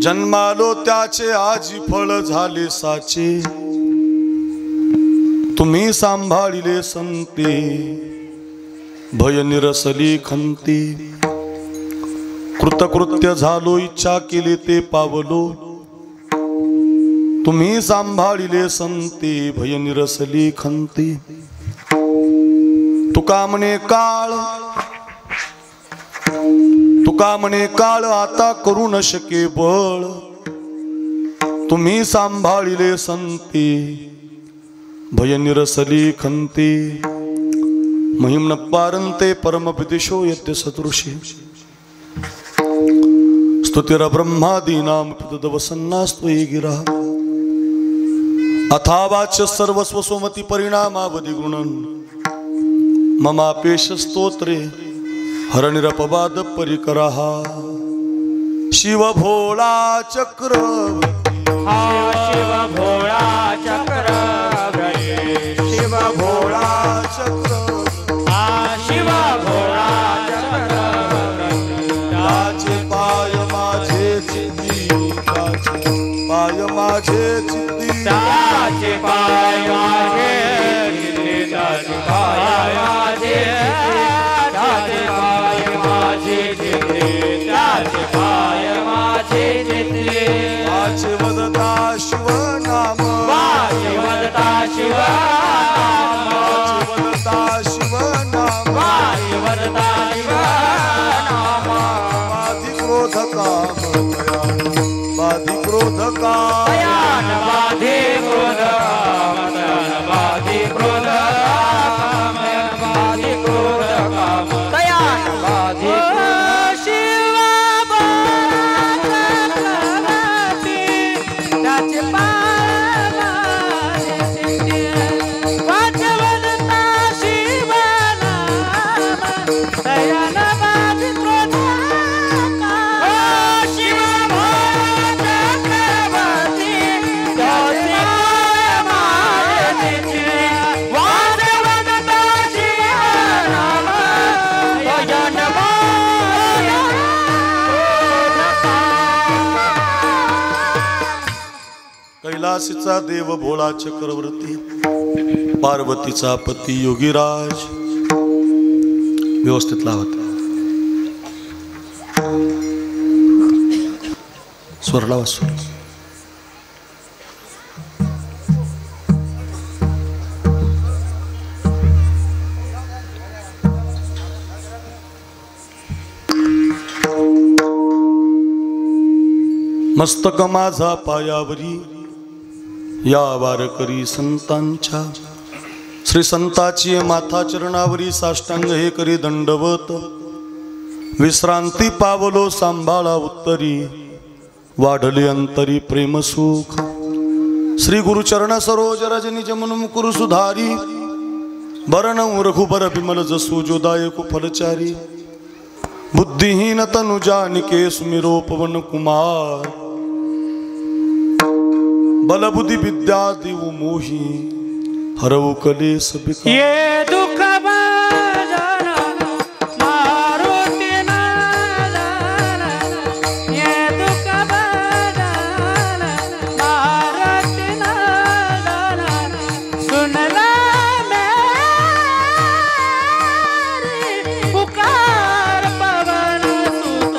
जन्मालो त्याचे आजी फळ झाले साचे, तुम्ही सांभाळिले संते भय निरसली खंती। कृतकृत्य झालो इच्छा केली ते पावलो, तुम्ही सांभाळिले संते भय निरसली खंती। तुका म्हणे काळ आता करू न शके बळ, तुम्ही सांभाळिले संते भय निरसली खंती। महिम्न पारंते परमपिदिशो यत्य सदृशी, स्तुतिर ब्रह्मादीनां तदवसन्नास्त्वयि गिरा। अथावाच्य सर्वस्व सोमति परिणामावधि गुणन्, ममापेश स्तोत्रे हरनिरपवाद परिकरः। शिव भोळा चक्रवर्ती, शिव भोळा चक्रवर्ती, शिव भोळा चक्रवर्ती, शिव भोळा चक्रवर्ती। त्याचे पाय माझे चित्ती, पाय माझे चित्ती, त्याचे पाय माझे चित्ती, त्याचे पाय माझे, त्याचे पाय माझे चित्ती, त्याचे पाय माझे चित्ती। वाचे वदता शिव नाम, वाचे वदता शिव नाम, वाचे वदता शिव नाम, वाचे वदता शिव नाम। बाधी क्रोध काम बाधी क्रोध काम, तयान बाधी क्रोध काम, तयान बाधी क्रोध काम, बाधी क्रोध काम, तयान बाधी शिव त्याचे पाय माझे चित्ती, वाचवता शिव नाम, तयान बाधी क्रोध काम। शिव भोळा चक्रवर्ती, त्याचे पाय माझे चित्ती, वाचवता शिव नाम, तयान बाधी क्रोध काम। कैलासीचा देव भोळा चक्रवर्ती, पार्वतीचा पती योगीराज। व्यवस्थित लावत स्वर लावा स्वर। मस्तक माझा पायावरी, या वारकरी संतांच्या। श्री संताची माथा चरणावरी साष्टांग हे करी दंडवत। विश्रांती पावलो सांभाळा उत्तरी, वाढले अंतरी प्रेम सुख। श्री गुरुचरण सरोज रजनी जमन मुकुर सुधारी, बरण रघुबर बिमल जसु जोदायक फलचारी। बुद्धिहीन तनु जानिके सुमिरो पवन कुमार, बल बुद्धि विद्या देव मोही हरऊ कलेस बिकार। ये दुख भजन मारुति नंदन, ये दुख भजन मारुति नंदन, सुनला मेरी पुकार पवन सुत,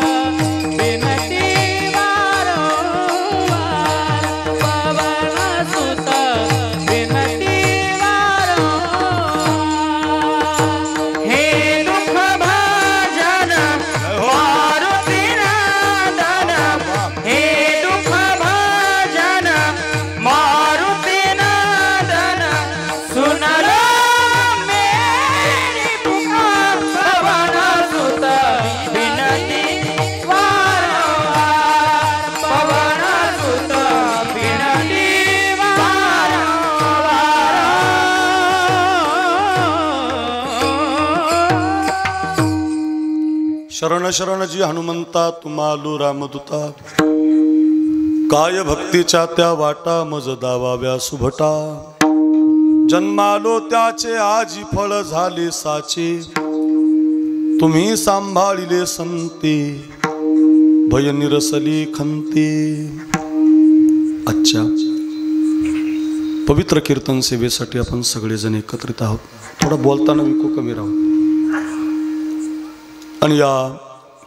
बिनती वारंवार, पवन सुत बिनती शरण शरण जी हनुमंता तुम्हालू रामदूता, काय भक्तीच्या त्या वाटा मज दावाव्या सुभटा। जन्मालो त्याचे आजी फळ झाले साचे, तुम्ही सांभाळिले संते भय निरसली खंती. आजच्या पवित्र कीर्तन सेवेसाठी आपण सगळेजण एकत्रित आहोत. थोडा बोलताना विको कमी राहू. आणि या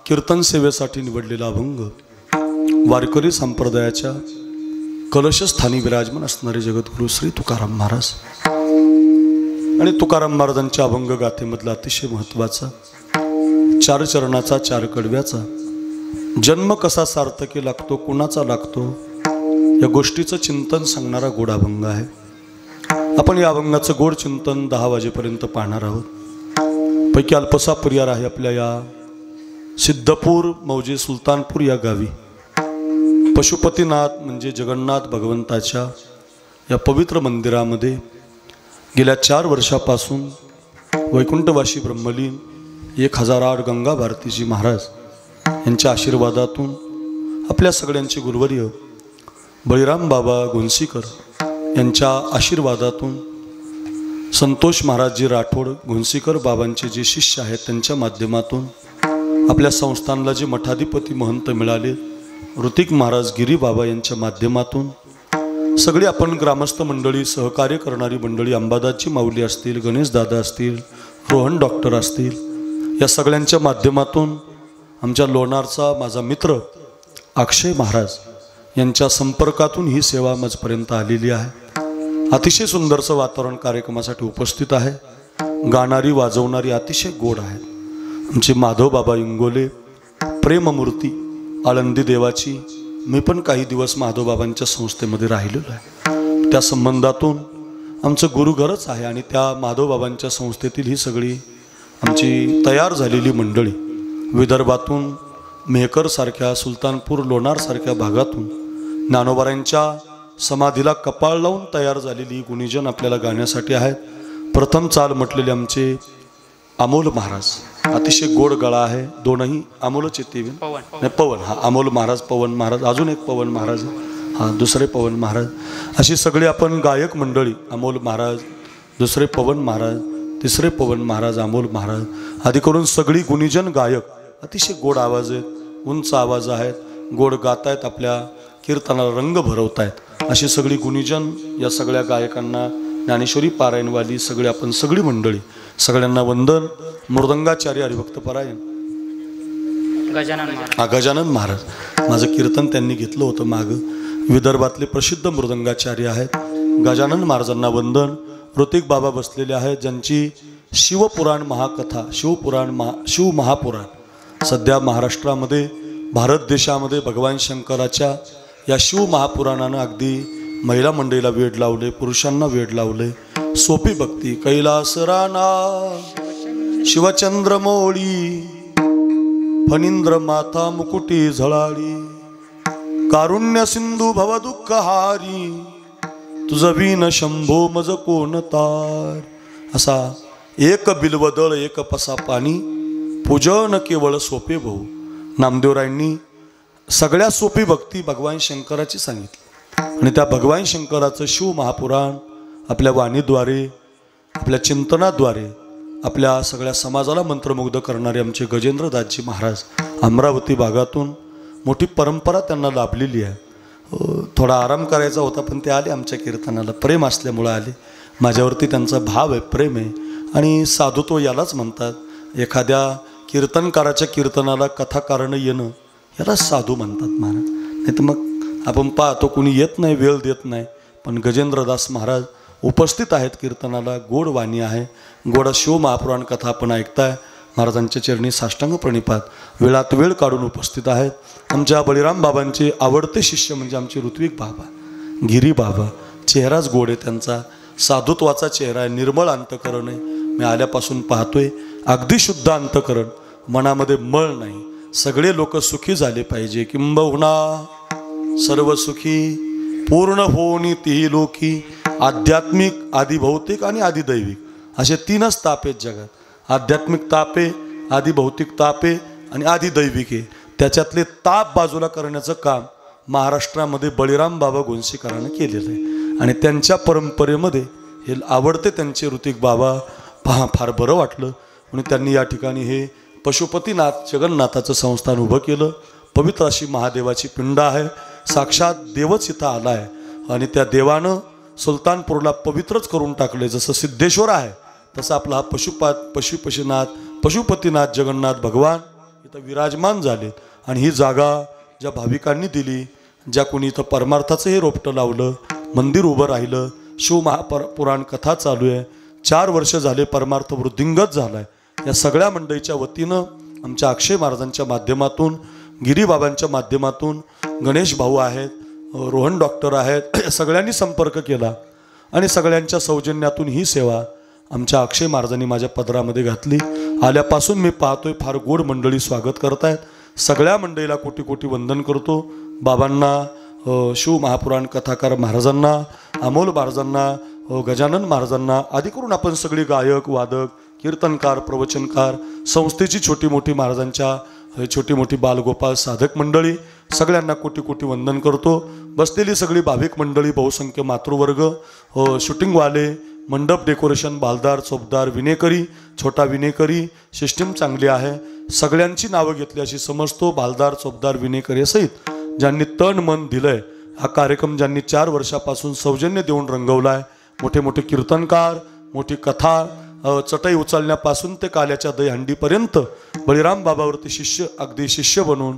कीर्तन सेवेसाठी निवडलेला अभंग वारकरी संप्रदायाच्या कलशस्थानी विराजमान असणारे जगद्गुरु श्री तुकाराम महाराज आणि तुकाराम महाराजांच्या अभंग गाथेमधला अतिशय महत्त्वाचा 4 चरणाचा 4 कडव्याचा जन्म कसा सार्थकी लागतो, कुणाचा लागतो, या गोष्टीचं चिंतन सांगणारा गोड अभंग आहे. आपण या अभंगाचं गोड चिंतन 10 वाजेपर्यंत पाहणार आहोत. पैकी अल्पसा परिवार आहे आपल्या या सिद्धपूर मौजे सुलतानपूर या गावी पशुपतीनाथ म्हणजे जगन्नाथ भगवंताच्या या पवित्र मंदिरामध्ये गेल्या 4 वर्षापासून वैकुंठवासी ब्रह्मलीन 1008 गंगा भारतीजी महाराज यांच्या आशीर्वादातून आपल्या सगळ्यांचे गुरुवर्य बळीराम बाबा गोंसीकर यांच्या आशीर्वादातून संतोष महाराजजी राठोड गोंसीकर बाबांचे जे शिष्य आहेत त्यांच्या माध्यमातून आपल्या संस्थानला जे मठाधिपती महंत मिळाले ऋतिक महाराज गिरी बाबा यांच्या माध्यमातून सगळी आपण ग्रामस्थ मंडळी, सहकार्य करणारी मंडळी, अंबादासजी माऊली असतील, गणेश दादा असतील, रोहन डॉक्टर असतील, या सगळ्यांच्या माध्यमातून आमच्या लोणारचा माझा मित्र अक्षय महाराज यांच्या संपर्कातून ही सेवा माझपर्यंत आलेली आहे. अतिशय सुंदरचं वातावरण कार्यक्रमासाठी उपस्थित आहे. गाणारी वाजवणारी अतिशय गोड आहे. आमचे माधव बाबा इंगोले प्रेममूर्ती आळंदी देवाची. मी पण काही दिवस माधवबाबांच्या संस्थेमध्ये राहिलेलो आहे. त्या संबंधातून आमचं गुरुघरच आहे आणि त्या माधवबाबांच्या संस्थेतील ही सगळी आमची तयार झालेली मंडळी विदर्भातून मेहकरसारख्या, सुलतानपूर, लोणारसारख्या भागातून ज्ञानोबारांच्या समाधीला कपाळ लावून तयार झालेली गुणीजन आपल्याला गाण्यासाठी आहेत. प्रथम चाल म्हटलेले आमचे अमोल महाराज, अतिशय गोड गळा आहे. दोनही अमोलच येते नाही पवन, हा अमोल महाराज, पवन महाराज, अजून एक पवन महाराज, हा दुसरे पवन महाराज, अशी सगळी आपण गायक मंडळी. अमोल महाराज, दुसरे पवन महाराज, तिसरे पवन महाराज, अमोल महाराज, आधी करून सगळी गुणीजन गायक. अतिशय गोड आवाज आहेत, उंच आवाज आहेत, गोड गात आहेत, आपल्या कीर्तनाला रंग भरवत आहेत. अशी सगळी गुणीजन या सगळ्या गायकांना, ज्ञानेश्वरी पारायणवाली सगळे आपण सगळी मंडळी, सगळ्यांना वंदन. मृदंगाचार्य हरिभक्तपरायण गजानन महाराज माझं कीर्तन त्यांनी घेतलं होतं मागं. विदर्भातले प्रसिद्ध मृदंगाचार्य आहेत. गजानन महाराजांना वंदन. ऋतिक बाबा बसलेले आहेत ज्यांची शिवपुराण महाकथा, शिव महापुराण सध्या महाराष्ट्रामध्ये, भारत देशामध्ये भगवान शंकराच्या या शिव महापुराणानं अगदी महिला मंडळीला वेड लावले, पुरुषांना वेड लावले. सोपी भक्ती. कैलास राणा शिवचंद्र मोळी फणींद्र माथा मुकुटी झळाळी कारुण्य सिंधू भव दुःख हारी तुझ वीन शंभो मज कोण तार. असा एक बिलवदळ एक पसा पाणी पूजन केवळ सोपे भाऊ. नामदेवरायांनी सगळ्या सोपी भक्ती भगवान शंकराची सांगितली आणि त्या भगवान शंकराचं शिव महापुराण आपल्या वाणीद्वारे, आपल्या चिंतनाद्वारे आपल्या सगळ्या समाजाला मंत्रमुग्ध करणारे आमचे गजेंद्रदासजी महाराज अमरावती भागातून मोठी परंपरा त्यांना लाभलेली आहे. थोडा आराम करायचा होता पण ते आले आमच्या कीर्तनाला. प्रेम असल्यामुळं आले. माझ्यावरती त्यांचा भाव आहे, प्रेम आहे आणि साधुत्व यालाच म्हणतात. एखाद्या कीर्तनकाराच्या कीर्तनाला कथाकारणं येणं याला साधू म्हणतात महाराज. नाही तर मग आपण पाहतो कुणी येत नाही, वेळ देत नाही. पण गजेंद्रदास महाराज उपस्थित आहेत कीर्तनाला. गोड वाणी आहे, गोड शिव महापुराण कथा आपण ऐकताय. महाराजांच्या चरणी साष्टांग प्रणिपात. वेळात वेळ काढून उपस्थित आहेत. आमच्या बळीराम बाबांचे आवडते शिष्य म्हणजे आमचे ऋत्विक बाबा, गिरी बाबा. चेहराच गोड आहे त्यांचा, साधुत्वाचा चेहरा आहे, निर्मळ अंतकरण आहे. मी आल्यापासून पाहतोय अगदी शुद्ध अंतकरण, मनामध्ये मळ नाही. सगळे लोक सुखी झाले पाहिजे. किंबहुना सर्व सुखी पूर्ण होनी तिही लोकी. आध्यात्मिक, आधी भौतिक आणि आधी दैविक असे 3च ताप आहेत जगात. आध्यात्मिक ताप आहे, आधी भौतिक ताप आहे आणि आधी दैविक आहे. त्याच्यातले ताप बाजूला करण्याचं काम महाराष्ट्रामध्ये बळीराम बाबा गोंसीकरांनी केलेलं आहे आणि त्यांच्या परंपरेमध्ये हे आवडते त्यांचे ऋतिक बाबा. फार बरं वाटलं म्हणून त्यांनी या ठिकाणी हे पशुपतीनाथ जगन्नाथाचं संस्थान उभं केलं. पवित्र अशी महादेवाची पिंड आहे. साक्षात देवच इथं आला आहे आणि त्या देवानं सुलतानपूरला पवित्रच करून टाकले. जसं सिद्धेश्वर आहे तसं आपला हा पशुपतीनाथ जगन्नाथ भगवान इथं विराजमान झाले. आणि ही जागा ज्या भाविकांनी दिली, ज्या कोणी इथं परमार्थाचं हे रोपटं लावलं, मंदिर उभं राहिलं, शिवमहापुराण कथा चालू आहे, 4 वर्ष झाले परमार्थ वृद्धिंगत झालाय. या सगळ्या मंडळीच्या वतीनं आमच्या अक्षय महाराजांच्या माध्यमातून, गिरीबाबांच्या माध्यमातून, गणेश भाऊ आहेत, रोहन डॉक्टर आहेत, सगळ्यांनी संपर्क केला आणि सगळ्यांच्या सौजन्यातून ही सेवा आमच्या अक्षय महाराजांनी माझ्या पदरामध्ये घातली. आल्यापासून मी पाहतोय फार गोड मंडळी स्वागत करतायत. सगळ्या मंडळीला कोटी कोटी वंदन करतो. बाबांना, शिव महापुराण कथाकार महाराजांना, अमोल महाराजांना, गजानन महाराजांना आदी करून आपण सगळी गायक, वादक, कीर्तनकार, प्रवचनकार, संस्थेची छोटी मोठी महाराजांच्या छोटी मोठी बालगोपाल साधक मंडळी सगळ्यांना कोटी कोटी वंदन करतो. बसलेली सगळी भाविक मंडळी, बहुसंख्य मातृवर्ग, शूटिंगवाले, मंडप डेकोरेशन, बालदार, चोपदार, विनेकरी, छोटा विनेकरी, सिस्टीम चांगली आहे. सगळ्यांची नावं घेतली अशी समजतो. बालदार, चोपदार, विनेकरी सहित ज्यांनी तन मन दिलंय, हा कार्यक्रम ज्यांनी 4 वर्षापासून सौजन्य देऊन रंगवलाय, मोठे मोठे कीर्तनकार, मोठी कथा, चटई उचलण्यापासून ते काल्याच्या दहीहंडीपर्यंत बळीराम बाबावरती शिष्य, अगदी शिष्य बनून,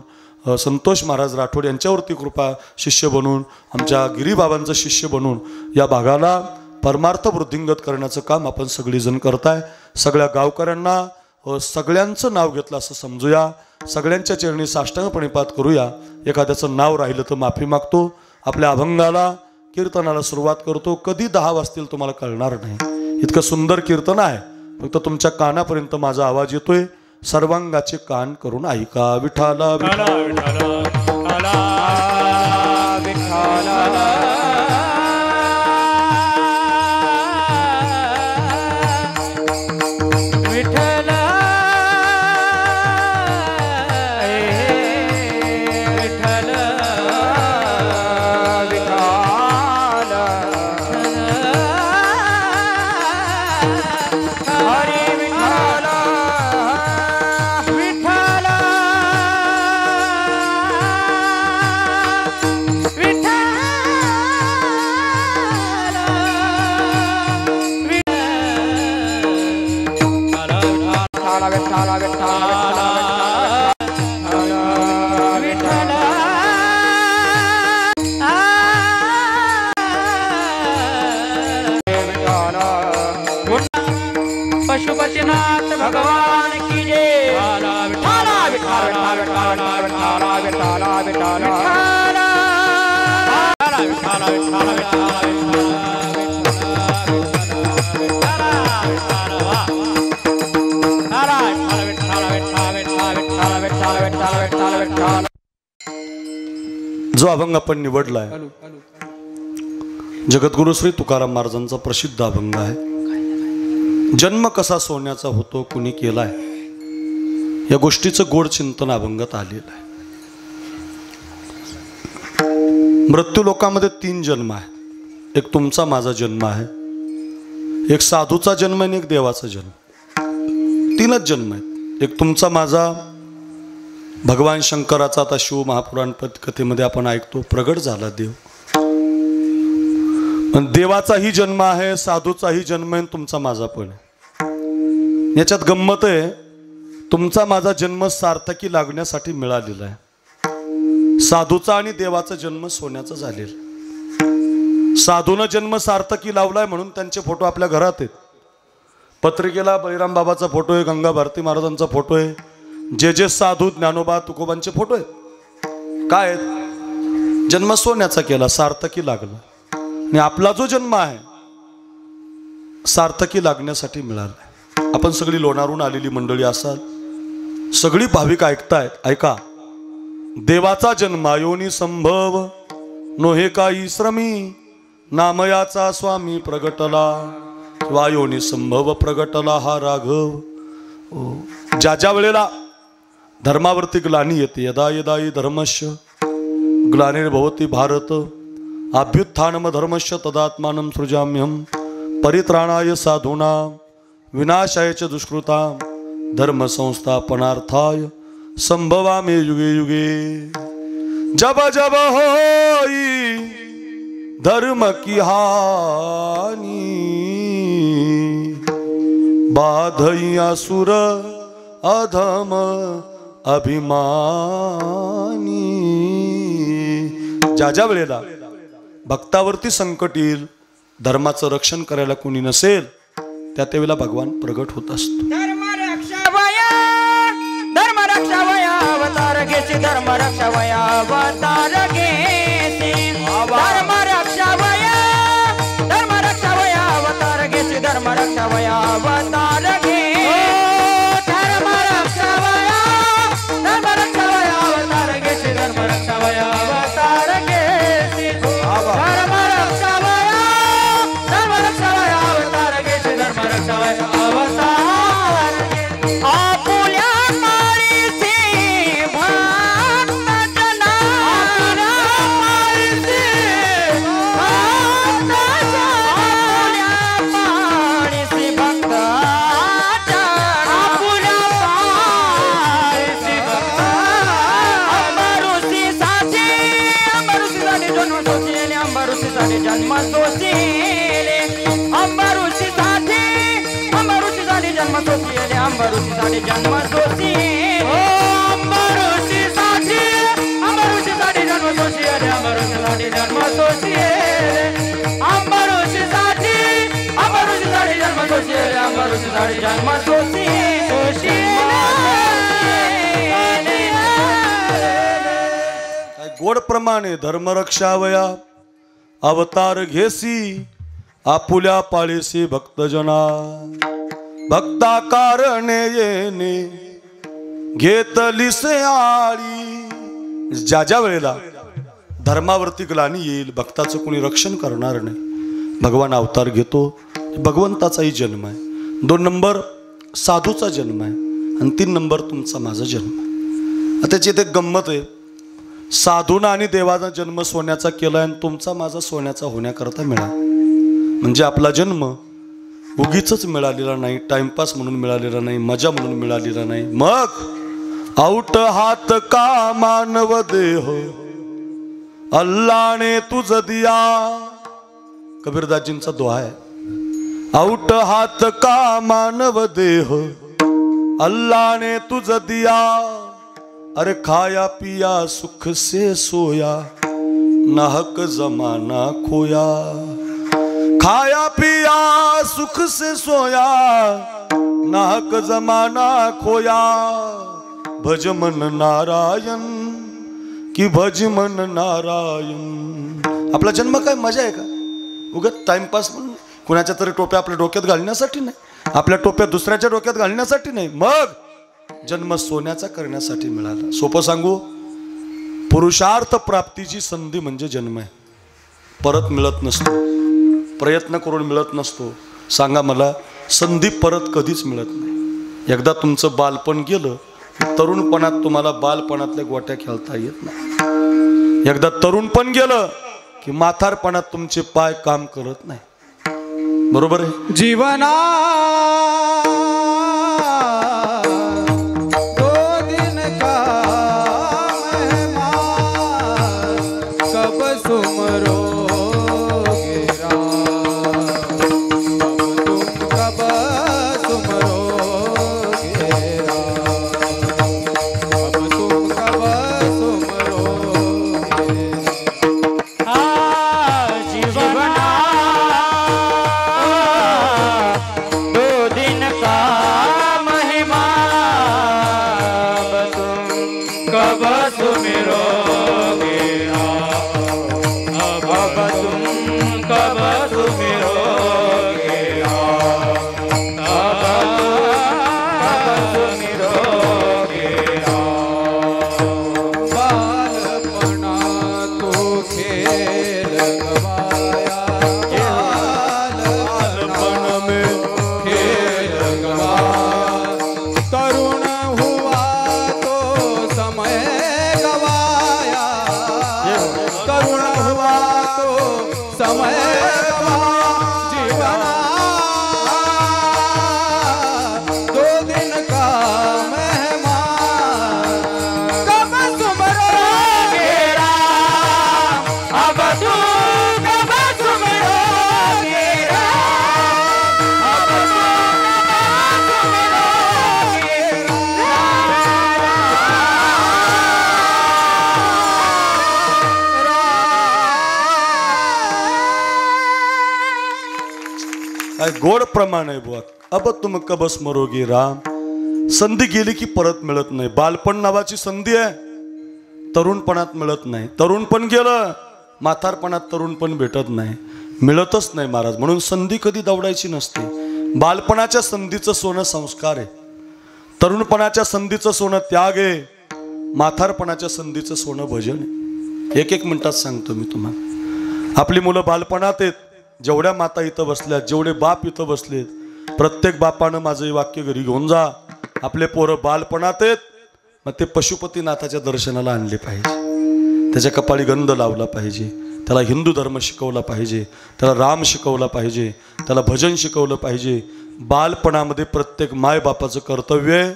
संतोष महाराज राठोड यांच्यावरती कृपा शिष्य बनून, आमच्या गिरीबाबांचं शिष्य बनून या भागाला परमार्थ वृद्धिंगत करण्याचं काम आपण सगळीजण करताय. सगळ्या गावकऱ्यांना सगळ्यांचं नाव घेतलं असं समजूया. सगळ्यांच्या चरणी साष्टांग प्रणिपात करूया. एखाद्याचं नाव राहिलं तर माफी मागतो. आपल्या अभंगाला, कीर्तनाला सुरुवात करतो. कधी 10 वाजतील तुम्हाला कळणार नाही. इतकं सुंदर कीर्तन आहे. फक्त तुमच्या कानापर्यंत माझा आवाज येतोय. सर्वांगाचे कान करून ऐका. विठाला विठाला पशुपतिनाथ भगवान की जय. जो अभंग आपण निवडलाय जगद्गुरु श्री तुकाराम महाराजांचा प्रसिद्ध अभंग आहे. जन्म कसा सोन्याचा होतो कुणी केलाय, या गोष्टीचं गोड चिंतन अभंगात आलेलं आहे. मृत्यू लोकामध्ये 3 जन्म आहे. एक तुमचा माझा जन्म आहे, एक साधूचा जन्म आणि एक देवाचा जन्म. 3च जन्म आहेत. एक तुमचा माझा भगवान शंकराचा, आता शिव महापुराण कथेमध्ये आपण ऐकतो, प्रगट झाला देव. पण देवाचाही जन्म आहे, साधूचाही जन्म आहे, तुमचा माझा पण आहे. याच्यात गंमत आहे, तुमचा माझा जन्म सार्थकी लागण्यासाठी मिळालेला आहे. साधूचा आणि देवाचा जन्म सोन्याचा झालेला. साधूनं जन्म सार्थकी लावलाय म्हणून त्यांचे फोटो आपल्या घरात आहेत. पत्रिकेला बळीराम बाबाचा फोटो आहे, गंगा भारती महाराजांचा फोटो आहे, जे साधू ज्ञानोबा तुकोबांचे फोटो आहेत. काय आहेत? जन्म सोन्याचा केला, सार्थकी लागला. आणि आपला जो जन्म आहे सार्थकी लागण्यासाठी मिळाला. आपण सगळी लोणारून आलेली मंडळी असाल, सगळी भाविक ऐकतायत, ऐका. देवाचा जन्म योनी संभव नोहे काही श्रमी, नामयाचा स्वामी प्रगटला, वायोनी संभव प्रगटला हा राघव. ज्या ज्या वेळेला धर्मावरती ग्लानी येते, यदा यदा हि धर्मस्य ग्लानिर्भवति भारत अभ्युत्थानम धर्मस्य तदात्मानं सृजाम्यहं परित्राणाय साधूनां विनाशाय च दुष्कृतां धर्म संस्थापनार्थाय संभवा में युगे युगे जब जब होई धर्म की हानि बाधई असुर अधम अभिमानी। ज्या ज्या वेळेला भक्तावरती संकट येईल, धर्माचं रक्षण करायला कोणी नसेल, त्या त्यावेळेला भगवान प्रगट होत असतो। धर्म रक्षा वया अवतार घेसी, धर्म रक्षा वया अवतार घेसी, धर्म रक्षा वया अवतार घेसी, धर्म रक्षा वया अवतार घेसी, धर्म रक्षा वया अवतार घेसी, धर्म रक्षा वया अवतार घेसी, धर्म रक्षा वया अवतार घेसी, धर्म रक्षा वया अवतार गोड प्रमाणे धर्मरक्षावया अवतार घेसी, आपुल्या पाळीसी भक्तजना भक्ता कारणे येणे घेतलीसे आळी। ज्या ज्या वेळेला धर्मावरती ग्लानी येईल, भक्ताचं कोणी रक्षण करणार नाही, भगवान अवतार घेतो। भगवंताचाही जन्म आहे, 2 नंबर साधूचा जन्म आहे, आणि 3 नंबर तुमचा माझा जन्म आहे। त्याची एक गंमत आहे, साधूना आणि देवाचा जन्म सोन्याचा केला आणि तुमचा माझा सोन्याचा होण्याकरता मिळाला। म्हणजे आपला जन्म उगीच मिळालेला नाही, टाइमपास म्हणून मिळालेला नाही, मजा म्हणून मिळालेला नाही। मग आउट हात का मानव देह अल्लाने तुझ दिया, कबीरदासजींचा दोहा आहे। आउट हात का मानव देह अल्लाह ने तुझ दिया, अरे खाया पिया सुख से सोया नाहक जमाना खोया, खाया पिया सुख से सोया नाहक जमाना खोया, भज मन नारायण की भज मन नारायण। आपला जन्म काय मजा आहे का? उगाच टाइमपास म्हणून कुणाच्या तरी टोप्या आपल्या डोक्यात घालण्यासाठी नाही, आपल्या टोप्या दुसऱ्याच्या डोक्यात घालण्यासाठी नाही, मग जन्म सोन्याचा करण्यासाठी मिळाला। सोपं सांगू, पुरुषार्थ प्राप्तीची संधी म्हणजे जन्म आहे, परत मिळत नसतो, प्रयत्न करून मिळत नसतो। सांगा मला, संधी परत कधीच मिळत नाही। एकदा तुमचं बालपण गेलं, तरुणपणात तुम्हाला बालपणातल्या गोट्या खेळता येत नाही। एकदा तरुणपण गेलं की म्हातारपणात तुमचे पाय काम करत नाही। बरोबर आहे? जीवना दो दिन का मेहमान कब सुमरोगे राम, तुम कब सुमरोगे राम, तुम कब सुमरोगे। जीवना दो दिन काय गोड प्रमाण आहे बुवा. अब तुम कबस मरोगी राम. संधी गेली की परत मिळत नाही. बालपण नावाची संधी आहे, तरुणपणात मिळत नाही. तरुणपण गेलं, म्हातारपणात तरुणपण भेटत नाही, मिळतच नाही महाराज. म्हणून संधी कधी दवडायची नसते. बालपणाच्या संधीचं सोनं संस्कार आहे, तरुणपणाच्या संधीचं सोनं त्याग आहे, म्हातारपणाच्या संधीचं सोनं भजन आहे. एक मिनिटात सांगतो मी तुम्हाला. आपली मुलं बालपणात आहेत. जेवढ्या माता इथं बसल्यात, जेवढे बाप इथं बसलेत, प्रत्येक बापानं माझं हे वाक्य घरी घेऊन जा. आपले पोरं बालपणात आहेत, मग ते पशुपतीनाथाच्या दर्शनाला आणले पाहिजे, त्याच्या कपाळी गंध लावला पाहिजे, त्याला हिंदू धर्म शिकवला पाहिजे, त्याला राम शिकवला पाहिजे, त्याला भजन शिकवलं पाहिजे. बालपणामध्ये प्रत्येक मायबापाचं कर्तव्य आहे,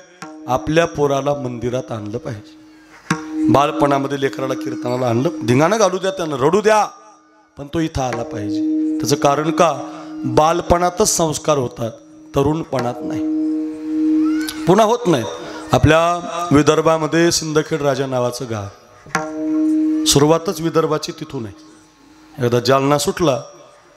आपल्या पोराला मंदिरात आणलं पाहिजे. बालपणामध्ये लेकराला कीर्तनाला आणलं, धिंगाणं घालू द्या, त्यांना रडू द्या, पण तो इथं आला पाहिजे. त्याचं कारण का, बालपणातच संस्कार होतात, तरुणपणात नाही, पुन्हा होत नाही. आपल्या विदर्भामध्ये सिंदखेड राजा नावाचं गाव, सुरुवातच विदर्भाची तिथून आहे. एकदा जालना सुटला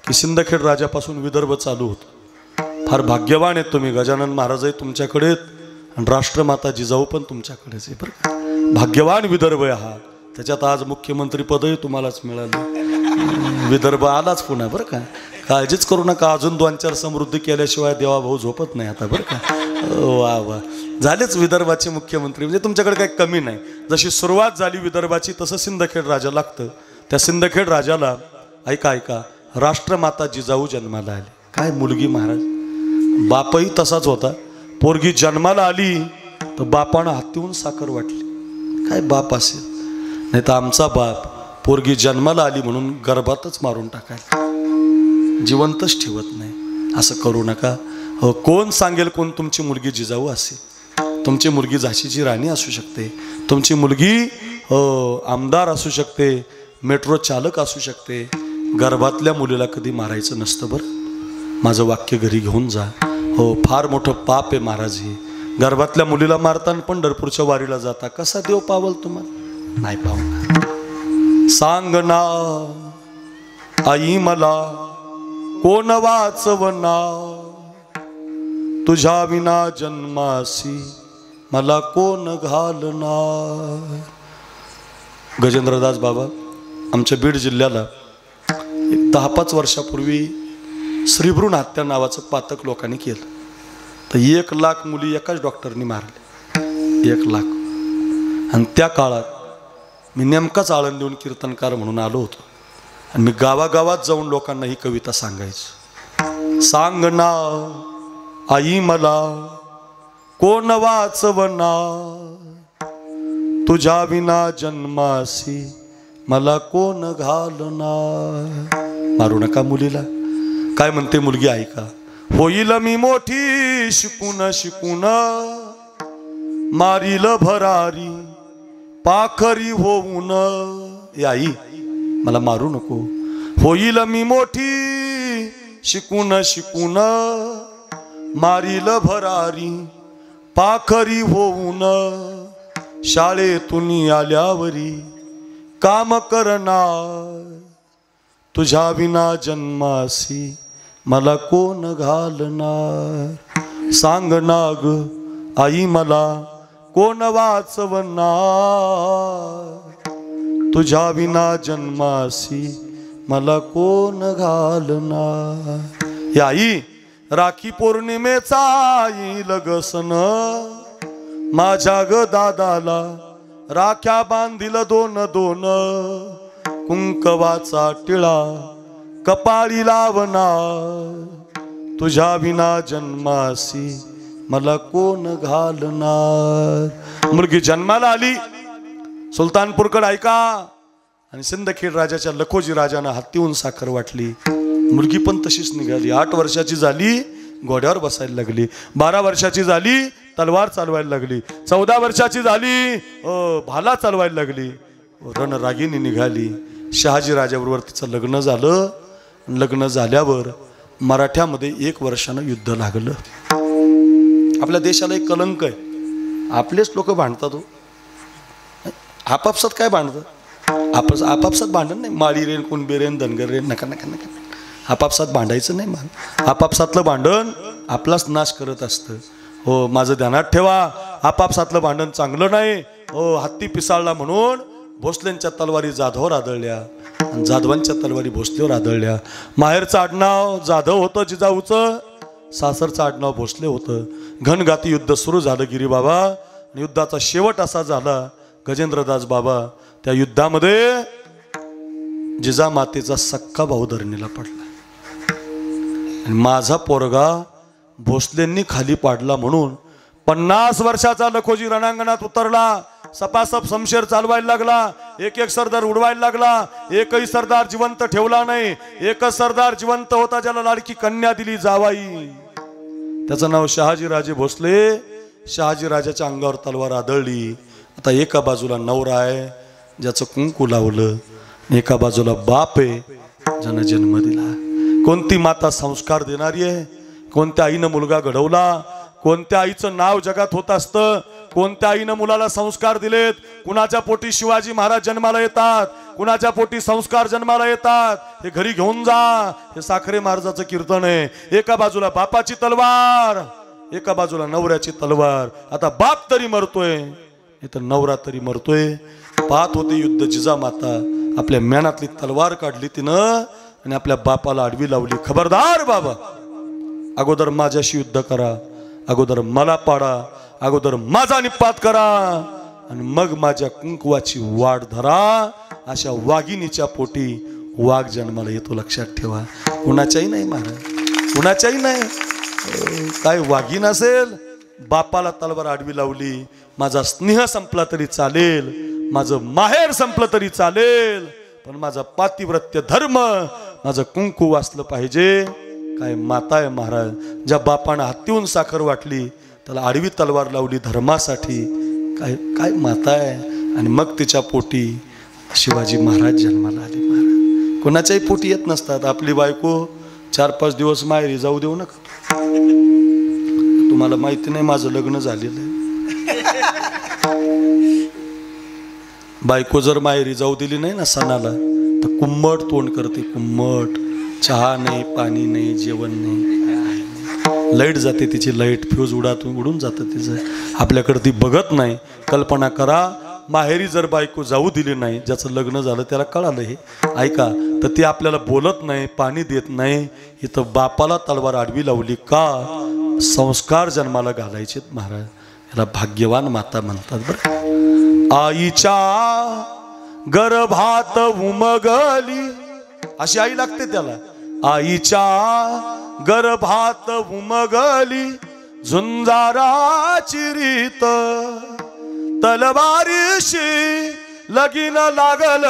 की सिंदखेड राजापासून विदर्भ चालू होतं. फार भाग्यवान आहेत तुम्ही. गजानन महाराजही तुमच्याकडे आहेत आणि राष्ट्रमाता जिजाऊ पण तुमच्याकडेच आहे बरं का. भाग्यवान विदर्भ आहे हा. त्याच्यात आज मुख्यमंत्री पदही तुम्हालाच मिळालं. विदर्भ आलाच पुन्हा बरं का. काळजीच करू नका, अजून 2-4 समृद्धी केल्याशिवाय देवाभाऊ झोपत नाही आता बरं का. वा वा, झालेच विदर्भाचे मुख्यमंत्री. म्हणजे तुमच्याकडे काही कमी नाही. जशी सुरुवात झाली विदर्भाची, तसं सिंदखेड राजा लागतं. त्या सिंदखेड राजाला ऐका राष्ट्रमाता जिजाऊ जन्माला आली. काय मुलगी महाराज. बापही तसाच होता. पोरगी जन्माला आली तर बापानं हातीहून साखर वाटली. काय बाप असेल. नाही तर आमचा बाप पोरगी जन्माला आली म्हणून गर्भातच मारून टाकायला, जिवंतच ठेवत नाही. असं करू नका. कोण सांगेल कोण तुमची मुलगी जिजाऊ असेल. तुमची मुलगी झाशीची राणी असू शकते, तुमची मुलगी आमदार असू शकते, मेट्रो चालक असू शकते. गर्भातल्या मुलीला कधी मारायचं नसतं बरं. माझं वाक्य घरी घेऊन जा. फार मोठं पाप आहे महाराज हे. गर्भातल्या मुलीला मारताना पंढरपूरच्या वारीला जाता, कसा देव पावल तुम्हाला. नाही पावणार. सांग ना आई मला कोण वाचवना, तुझ्या विना जन्मासी मला कोण घालणार. गजेंद्रदास बाबा आमच्या बीड जिल्ह्याला 10-5 वर्षापूर्वी श्रीभ्रूण हत्या नावाचं पातक लोकांनी केलं. तर 1 लाख मुली एकाच डॉक्टरनी मारले. 1 लाख. आणि त्या काळात मी नेमकाच आळंदीहून कीर्तनकार म्हणून आलो होतो. आणि मी गावागावात जाऊन लोकांना ही कविता सांगायची. सांग ना आई मला कोण वाचवना, तुझ्या विना जन्मासी मला कोण घालणार. मारू नका मुलीला. काय म्हणते मुलगी ऐका. होईल मी मोठी शिकून शिकून, मारील भरारी पाखरी होऊन. आई मला मारू नको. होईल मी मोठी शिकून शिकून, मारील भरारी पाखरी होऊन. शाळेतून आल्यावरी काम करणार, तुझ्या विना जन्मासी मला कोण घालणार. सांग ना ग आई मला कोण वाचवणार, तुझ्या विना जन्मासी मला कोण घालणार. या आई राखी पौर्णिमेचा येईल ग सण, माझ्या ग दादाला राख्या बांधील 2-2. कुंकवाचा टिळा कपाळी लावणार, तुझ्या विना जन्मासी मला कोण घालणार. मुलगी जन्माला आली. सुलतानपूरकडे ऐका. आणि सिंदखेड राजाच्या लखोजी राजानं हातीहून साखर वाटली. मुलगी पण तशीच निघाली. 8 वर्षाची झाली, घोड्यावर बसायला लागली. 12 वर्षाची झाली, तलवार चालवायला लागली. 14 वर्षाची झाली, भाला चालवायला लागली. रणरागिणी निघाली. शहाजी राजाबरोबर तिचं लग्न झालं. लग्न झाल्यावर मराठ्यामध्ये 1 वर्षानं युद्ध लागलं. आपल्या देशाला एक कलंक आहे. आपलेच लोक भांडतात. हो आपापसात काय भांडतात. आपापसात भांडण नाही. माळी रेन कुणबी रेन धनगर रेन नका नका नका. आपापसात भांडायचं नाही मान. आपापसातलं भांडण आपलाच नाश करत असतं. हो, माझं ध्यानात ठेवा, आपापसातलं भांडण चांगलं नाही. हो, हत्ती पिसाळला म्हणून भोसलेंच्या तलवारी जाधवावर आदळल्या आणि जाधवांच्या तलवारी भोसलेवर आदळल्या. माहेरचं आडनाव जाधव होतं जिजाऊचं, सासरचं आडनाव भोसले होतं. घनघाती युद्ध सुरू झालं गिरीबाबा. युद्धाचा शेवट असा झाला, गजेंद्रदास बाबा त्या युद्धामध्ये जिजामातेचा सक्का भाऊ धरणीला पडला. आणि माझा पोरगा भोसलेंनी खाली पाडला म्हणून 50 वर्षाचा लखोजी रणांगणात उतरला. सपासप शमशेर चालवायला लागला, एक एक सरदार उडवायला लागला. एकही सरदार जिवंत ठेवला नाही. एकच सरदार जिवंत होता, ज्याला लाडकी कन्या दिली जावाई. त्याचं नाव शहाजीराजे भोसले. शहाजीराजाच्या अंगावर तलवार आदळली. आता एका बाजूला नवरा आहे ज्याचं कुंकू लावलं, एका बाजूला बाप आहे ज्यानं जन्म दिला. कोणती माता संस्कार देणारी आहे? कोणत्या आईनं मुलगा घडवला? कोणत्या आईचं नाव जगात होत असतं? कोणत्या आईनं मुलाला संस्कार दिलेत? कुणाच्या पोटी शिवाजी महाराज जन्माला येतात, कुणाच्या पोटी संस्कार जन्माला येतात. हे घरी घेऊन जा. हे साखरे महाराजाचं कीर्तन आहे. एका बाजूला बापाची तलवार, एका बाजूला नवऱ्याची तलवार. आता बाप तरी मरतोय, तर नवरा तरी मरतोय. पाहत होते युद्ध. जिजामाता आपल्या मेणातली तलवार काढली तिनं आणि आपल्या बापाला आडवी लावली. खबरदार बाबा, अगोदर माझ्याशी युद्ध करा, अगोदर मला पाडा, अगोदर माझा निपात करा आणि मग माझ्या कुंकवाची वाट धरा. अशा वाघिणीच्या पोटी वाघ जन्माला येतो, लक्षात ठेवा. कुणाच्याही नाही महाराज, कुणाच्याही नाही. काय वाघीण असेल? बापाला तलवार आडवी लावली. माझा स्नेह संपला तरी चालेल, माझं माहेर संपलं तरी चालेल, पण माझा पातिव्रत्य धर्म, माझं कुंकू वाचलं पाहिजे. काय माता आहे महाराज. ज्या बापानं हत्तीहून साखर वाटली त्याला आडवी तलवार लावली धर्मासाठी. काय काय माता आहे. आणि मग तिच्या पोटी शिवाजी महाराज जन्माला आले. महाराज कोणाच्याही पोटी येत नसतात. आपली बायको 4-5 दिवस माहेरी जाऊ देऊ नका. तुम्हाला माहिती नाही माझं लग्न झालेलं आहे. बायको जर माहेरी जाऊ दिली नाही ना सणाला तर कुम्मट तोंड करते. कुम्मट. चहा नाही, पाणी नाही, जेवण नाही. लाईट जाते तिची. लाईट फ्यूज उडून जातं तिचं. आपल्याकडे ती बघत नाही. कल्पना करा, माहेरी जर बायको जाऊ दिली नाही, ज्याचं लग्न झालं त्याला कळालं हे ऐका, तर ती आपल्याला बोलत नाही, पाणी देत नाही. इथं बापाला तलवार आडवी लावली का? संस्कार जन्माला घालायचे महाराज. याला भाग्यवान माता म्हणतात बरं. आईच्या गर्भात उमगली, अशी आई लागते त्याला. आईच्या गर्भात उमगली झुंजाराची रीत, तलवारीशी लगीन लागल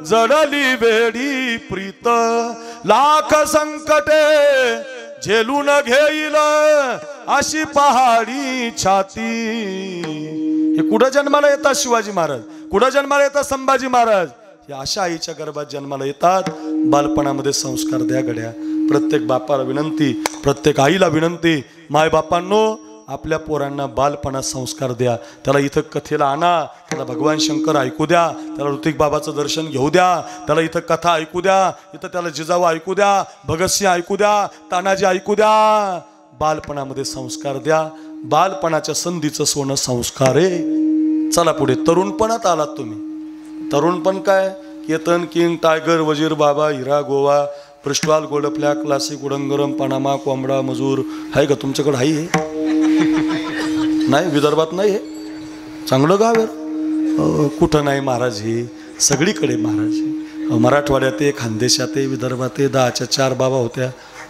जडली वेडी प्रीत. लाख संकटे झेलून घेईल अशी पहाडी छाती. हे कुठं जन्माला येतात शिवाजी महाराज? कुठं जन्माला येतात संभाजी महाराज? हे अशा आईच्या गर्भात जन्माला येतात. बालपणामध्ये संस्कार द्या गड्या. प्रत्येक बापाला विनंती, प्रत्येक आईला विनंती, मायबापांनो आपल्या पोरांना बालपणात संस्कार द्या. त्याला इथं कथेला आणा, त्याला भगवान शंकर ऐकू द्या, त्याला ऋतिक बाबाचं दर्शन घेऊ द्या, त्याला इथं कथा ऐकू द्या, इथं त्याला जिजाऊ ऐकू द्या, भगतसिंह ऐकू द्या, तानाजी ऐकू द्या. बालपणामध्ये संस्कार द्या. बालपणाच्या संधीचं सोनं संस्कार आहे. चला पुढे. तरुणपणात आलात तुम्ही. तरुणपण काय? केतन, किंग, टायगर, वजीर, बाबा, हिरा, गोवा, पृष्ठवाल, गोल्डफ्लॅ, क्लासिक, उडंगरम, पनामा, कोंबडा, मजूर आहे का तुमच्याकडे? आहे हे नाही? विदर्भात नाही हे? चांगलं गाव आहे. कुठं नाही महाराज? हे सगळीकडे महाराज. मराठवाड्यात आहे, खानदेशात आहे, विदर्भात आहे. 10च्या 4 बाबा होत्या,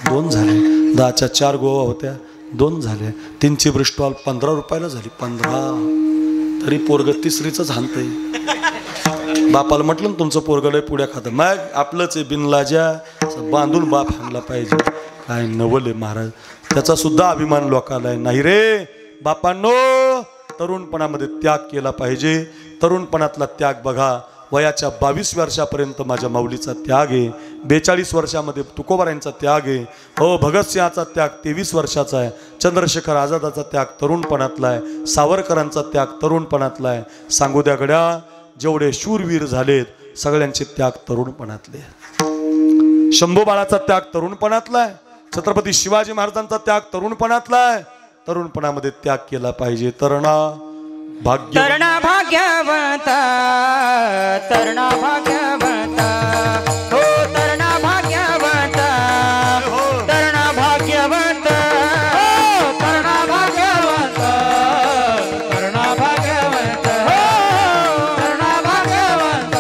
2 झाल्या. 10च्या 4 गोवा होत्या, 2 झाल्या. 3ची ब्रिस्टॉल 15 रुपयाला झाली. 15. तरी पोरग 3रीच हाणतंय. बापाला म्हटलं ना तुमचं पोरग लय पुड्या खातं. मग आपलंच आहे बिनलाजा, बांधून बाप हाणला पाहिजे. काय नवल आहे महाराज. त्याचा सुद्धा अभिमान लोकाला आहे. नाही रे बापांनो, तरुणपणामध्ये त्याग केला पाहिजे. तरुणपणातला त्याग बघा. वयाच्या 22 वर्षापर्यंत माझ्या माऊलीचा त्याग आहे. 42 वर्षामध्ये तुकोबारायांचा त्याग आहे. हो, भगतसिंहाचा त्याग 23 वर्षाचा आहे. चंद्रशेखर आझादाचा त्याग तरुणपणातला आहे. सावरकरांचा त्याग तरुणपणातला आहे. सांगू द्या गड्या, जेवढे शूरवीर झालेत सगळ्यांचे त्याग तरुणपणातले. शंभू बाळाचा त्याग तरुणपणातला आहे, छत्रपती शिवाजी महाराजांचा त्याग तरुणपणातला आहे. तरुणपणामध्ये त्याग केला पाहिजे. तरणा भाग्य तरणा भाग्यवंत, तरणा भाग्यवंत, हो तरणा भाग्यवंत, तरणा भाग्यवंत, हो तरणा भाग्यवंत, तरणा भाग्यवंत, तरणा भाग्यवंत,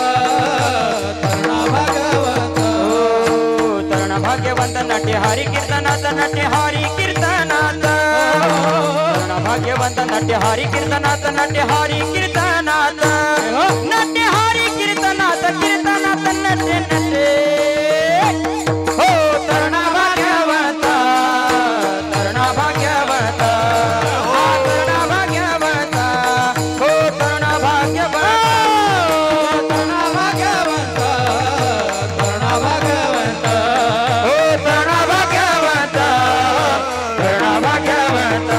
तरणा भाग्यवंत, हो तरणा भाग्यवंत. नाट्य हरी कीर्तनात, नाट्य हरी कीर्तनात, तरणा भाग्यवंत. नाट्य हरी कीर्तनात, नाट्य हरी कीर्तनात, नाट्य हरी कीर्तनात, कीर्तनात नटे नटे, हो तरणा भाग्यवंत, तरणा भाग्यवंत, हा तरणा भाग्यवंत, हो तरणा भाग्यवंत, तरणा भाग्यवंत, तरणा भाग्यवंत, हो तरणा भाग्यवंत, तरणा भाग्यवंत,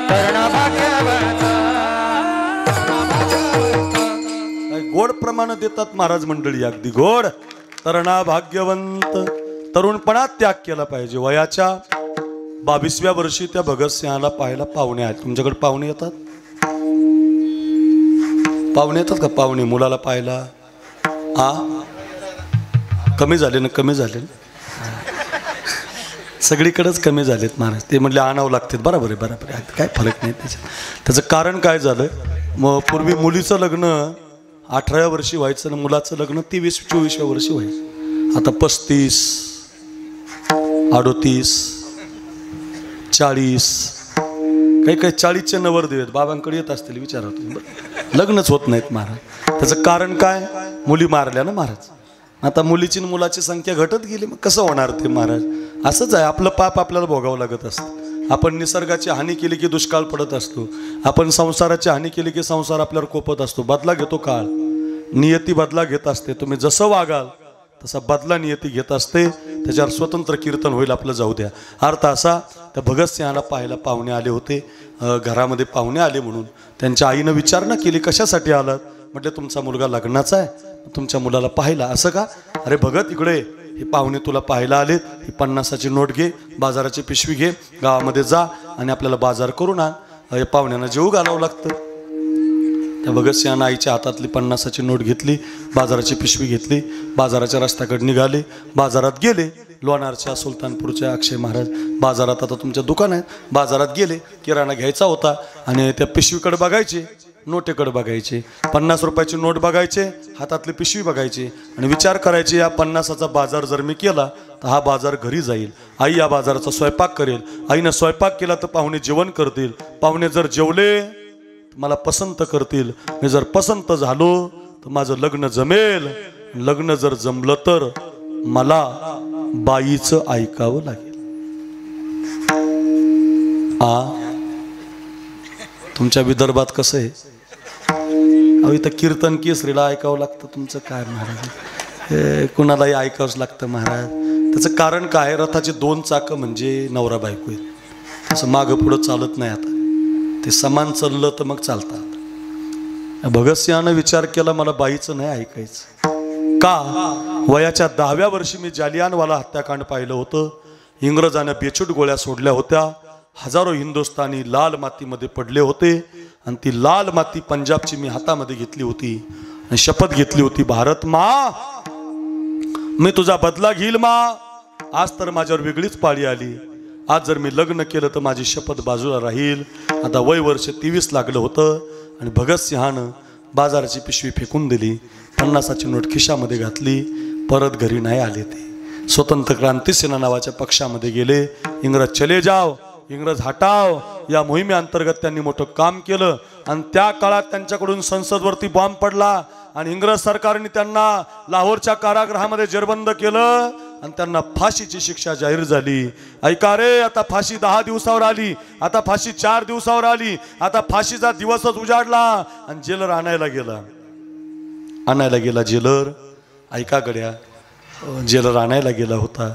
तरणा भाग्यवंत. गोड प्रमाण देतात महाराज मंडळी, अगदी गोड. तरणा भाग्यवंत, तरुणपणात त्याग केला पाहिजे. वयाच्या 22व्या वर्षी त्या भगतसिंहाला पाहायला पाहुणे आहेत. तुमच्याकडे पाहुणे येतात? पाहुणे येतात का? पाहुणे मुलाला पाहायला कमी झाले ना, कमी झाले सगळीकडेच कमी झालेत महाराज. ते म्हटले आणावं लागतात. बरोबर आहे, बरोबर आहे, काय फरक नाही त्याच्यात. त्याचं कारण काय झालं, मग पूर्वी मुलीचं लग्न 18व्या वर्षी व्हायचं ना मुलाचं लग्न 23-24व्या वर्षी व्हायचं. आता 35, 38, 40, काही 40चे नवरदेव आहेत. बाबांकडे येत असतील, विचारा तुम्ही. लग्नच होत नाहीत महाराज. त्याचं कारण काय? मुली मारल्या ना महाराज. आता मुलीची आणि मुलाची संख्या घटत गेली, मग कसं होणार ते महाराज? असंच आहे, आपलं पाप आपल्याला भोगावं लागत असतं. आपण निसर्गाची हानी केली की दुष्काळ पडत असतो. आपण संसाराची हानी केली की संसार आपल्यावर कोपत असतो. बदला घेतो काळ, नियती बदला घेत असते. तुम्ही जसं वागाल तसा बदला नियती घेत असते. त्याच्यावर स्वतंत्र कीर्तन होईल आपलं, जाऊ द्या. अर्थ असा, त्या भगतसिंहाला पाहायला पाहुणे आले होते. घरामध्ये पाहुणे आले म्हणून त्यांच्या आईनं विचारणा केली, कशासाठी आलात? म्हटलं तुमचा मुलगा लग्नाचा आहे, तुमच्या मुलाला पाहायला. असं का? अरे भगत इकडे, हे पाहुणे तुला पाहायला आलेत. ही 50ची नोट घे, बाजाराची पिशवी घे, गावामध्ये जा आणि आपल्याला बाजार करून आण. हे पाहुण्यांना जेवू घालावं लागतं. त्या भगतसिंहानं आईच्या हातातली 50ची नोट घेतली, बाजाराची पिशवी घेतली, बाजाराच्या रस्त्याकडे निघाले. बाजारात गेले. लोणारच्या, सुलतानपूरच्या अक्षय महाराज बाजारात, आता तुमच्या दुकान आहे, बाजारात गेले. किराणा घ्यायचा होता आणि त्या पिशवीकडे बघायचे, नोटेकडे बघायचे. 50 रुपयाची नोट बघायचे, हातातली पिशवी बघायची आणि विचार करायचे, या 50चा बाजार जर मी केला तर हा बाजार घरी जाईल. आई या बाजाराचा स्वयंपाक करेल. आईनं स्वयंपाक केला तर पाहुणे जेवण करतील. पाहुणे जर जेवले तर मला पसंत करतील. मी जर पसंत झालो तर माझं लग्न जमेल. लग्न जर जमलं तर मला बाईचं ऐकावं लागेल. तुमच्या विदर्भात कसं आहे? अहो इथं कीर्तन केसरीला ऐकावं लागतं. तुमचं काय महाराज, कुणालाही ऐकावंच लागतं महाराज. त्याचं कारण काय? रथाचे 2 चाकं म्हणजे नवरा बायको आहेत. तसं मागं पुढं चालत नाही. आता ते समान चाललं तर मग चालतात. भगतसिंहानं विचार केला, मला बाईचं नाही ऐकायचं. का? वयाच्या 10व्या वर्षी मी जालियानवाला हत्याकांड पाहिलं होतं. इंग्रजानं बेछूट गोळ्या सोडल्या होत्या. हजारो हिंदुस्थानी लाल मातीमध्ये पडले होते आणि ती लाल माती पंजाबची मी हातामध्ये घेतली होती आणि शपथ घेतली होती, भारत मा, मी तुझा बदला घेईल मा. आज तर माझ्यावर वेगळीच पाळी आली. आज जर मी लग्न केलं तर माझी शपथ बाजूला राहील. आता वय वर्ष 23 लागलं होतं आणि भगतसिंहानं बाजाराची पिशवी फेकून दिली. 50ची नोट खिशामध्ये घातली. परत घरी नाही आले. ते स्वतंत्र क्रांती सेना नावाच्या पक्षामध्ये गेले. इंग्रज चले जाव, इंग्रज हटाव या मोहिमेअंतर्गत त्यांनी मोठं काम केलं आणि त्या काळात त्यांच्याकडून संसदवरती बॉम्ब पडला आणि इंग्रज सरकारने त्यांना लाहोरच्या कारागृहामध्ये जेरबंद केलं आणि त्यांना फाशीची शिक्षा जाहीर झाली. ऐका रे, आता फाशी 10 दिवसावर आली, आता फाशी 4 दिवसावर आली, आता फाशीचा दिवसच उजाडला आणि जेलर आणायला गेला जेलर. ऐका गड्या, जेलर आणायला गेला होता.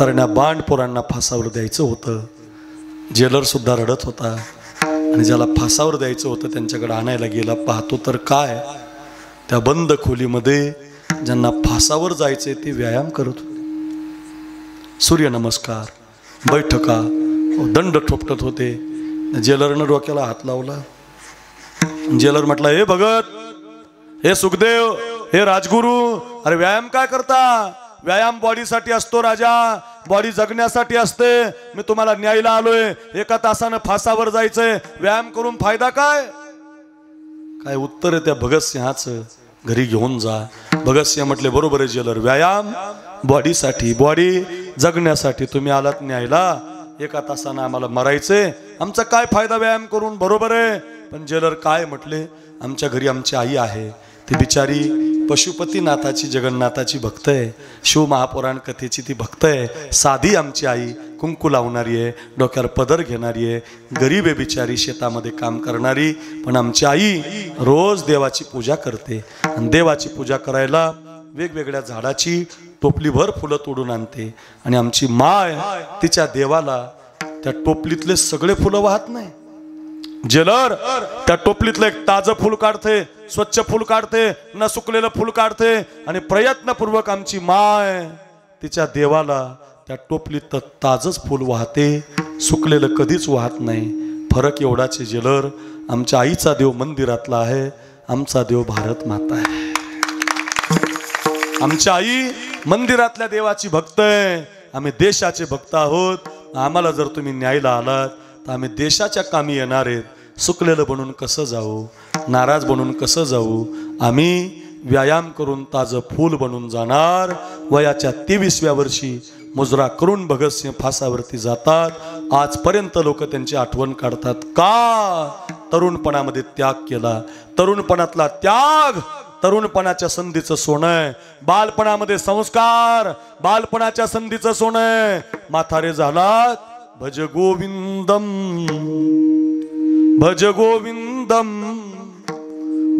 तरण्या बांडपोरांना फासावर द्यायचं होतं. जेलर सुद्धा रडत होता आणि ज्याला फासावर द्यायचं होतं त्यांच्याकडे आणायला गेला. पाहतो तर काय, त्या बंद खोलीमध्ये ज्यांना फासावर जायचे ते व्यायाम करत होते. सूर्यनमस्कार, बैठका, दंड ठोपटत होते. जेलरनं डोक्याला हात लावला. जेलर म्हटला, हे भगत, हे सुखदेव, हे राजगुरू, अरे व्यायाम काय करता? व्यायाम बॉडीसाठी असतो राजा, बॉडी जगण्यासाठी असते. मी तुम्हाला न्यायला आलोय, 1 तासानं फासावर जायचंय, व्यायाम करून फायदा काय? काय उत्तर आहे त्या भगतसिंहाचं? घरी घेऊन जा. भगतसिंह म्हटले, बरोबर आहे जेलर, व्यायाम बॉडीसाठी, बॉडी जगण्यासाठी. तुम्ही आलात न्यायला, 1 तासानं आम्हाला मरायचंय, आमचा काय फायदा व्यायाम करून? बरोबर आहे. पण जेलर काय म्हटले, आमच्या घरी आमची आई आहे, ती बिचारी पशुपतीनाथाची, जगन्नाथाची भक्त आहे, शिवमहापुराण कथेची ती भक्त आहे. साधी आमची आई, कुंकू लावणारी आहे, डोक्यावर पदर घेणारी आहे, गरीब आहे बिचारी, शेतामध्ये काम करणारी. पण आमची आई रोज देवाची पूजा करते. आणि देवाची पूजा करायला वेगवेगळ्या झाडाची टोपलीभर फुलं तोडून आणते. आणि आमची माय तिच्या देवाला त्या टोपलीतले सगळे फुलं वाहत नाही. जेलर त्या टोपलीतलं एक ताजं फुल काढते, स्वच्छ फुल काढते, न सुकलेलं फुल काढते. आणि प्रयत्नपूर्वक आमची माय तिच्या देवाला त्या टोपलीत ताजंच फुल वाहते, सुकलेलं कधीच वाहत नाही. फरक एवढाच आहे जेलर, आमच्या आईचा देव मंदिरातला आहे, आमचा देव भारत माता आहे. आमच्या आई मंदिरातल्या देवाची भक्त आहे, आम्ही देशाचे भक्त आहोत. आम्हाला जर तुम्ही न्यायला आलात तर आम्ही देशाच्या कामी येणार आहेत. सुकलेलं बनून कसं जाऊ, नाराज बनून कसं जाऊ? आम्ही व्यायाम करून ताजं फूल बनून जाणार. वयाच्या 23व्या वर्षी मुजरा करून भगतसिंह फासावरती जातात. आजपर्यंत लोक त्यांची आठवण काढतात. का? तरुणपणामध्ये त्याग केला. तरुणपणातला त्याग तरुणपणाच्या संधीचं सोनं आहे. बालपणामध्ये संस्कार बालपणाच्या संधीचं सोनं आहे. म्हातारे झालात, भज गोविंदम, भज गोविंदम,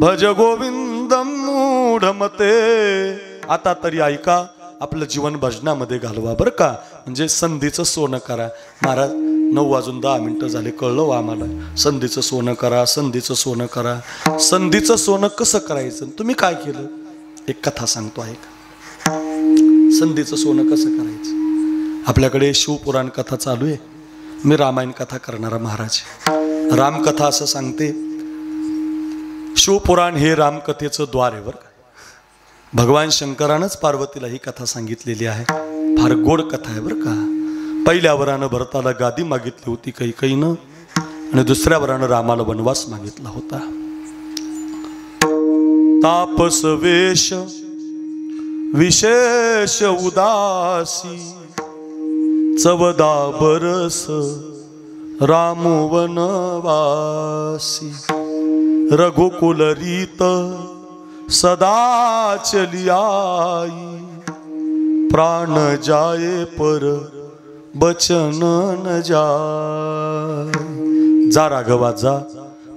भज गोविंदम मूढमते. आता तरी ऐका, आपलं जीवन भजनामध्ये घालवा बरं का. म्हणजे संधीचं सोनं करा. महाराज 9:10 झाले, कळलं आम्हाला. संधीचं सोनं करा, संधीचं सोनं करा. संधीचं सोनं कसं करायचं? तुम्ही काय केलं? एक कथा सांगतो ऐका. संधीचं सोनं कसं करायचं? आपल्याकडे शिवपुराण कथा चालू आहे. मी रामायण कथा करणारा महाराज. रामकथा असं सांगते, शिवपुराण हे रामकथेचं द्वार आहे बरं का. भगवान शंकरानंच पार्वतीला ही कथा सांगितलेली आहे. फार गोड कथा आहे बरं का. पहिल्या वरानं भरताला गादी मागितली होती कैकेयीनं, आणि दुसऱ्या वरानं रामाला वनवास मागितला होता. तापस वेश विशेष उदासी, 14 बरस राम वनवासी. रघुकुल रीत सदा चली आई, प्राण जाए पर बचन न जाय. जा राघवा जा,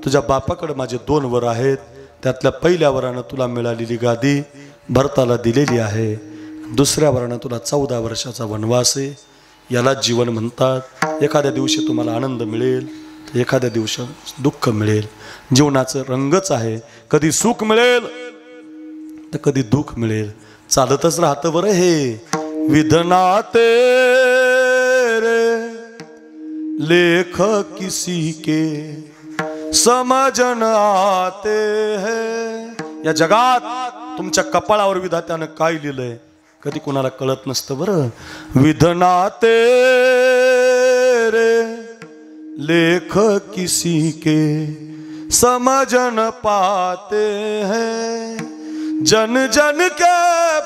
तुझ्या बापाकडे माझे 2 वर आहेत. त्यातल्या पहिल्या वरानं तुला मिळालेली गादी भरताला दिलेली आहे. दुसऱ्या वरानं तुला 14 वर्षाचा वनवास आहे. याला जीवन म्हणतात. एखाद्या दिवशी तुम्हाला आनंद मिळेल, तर एखाद्या दिवशी दुःख मिळेल. जीवनाचं रंगच आहे. कधी सुख मिळेल तर कधी दुःख मिळेल. चालतच राहतं बरं हे. विधना तेरे लेख किसी के समझन आते हैं. या जगात तुमच्या कपाळावर विधात्यानं काय लिहिलंय कधी कुणाला कळत नसतं बरं. विधना तेरे लेख किसी के समझन पाते हैं. जन जन के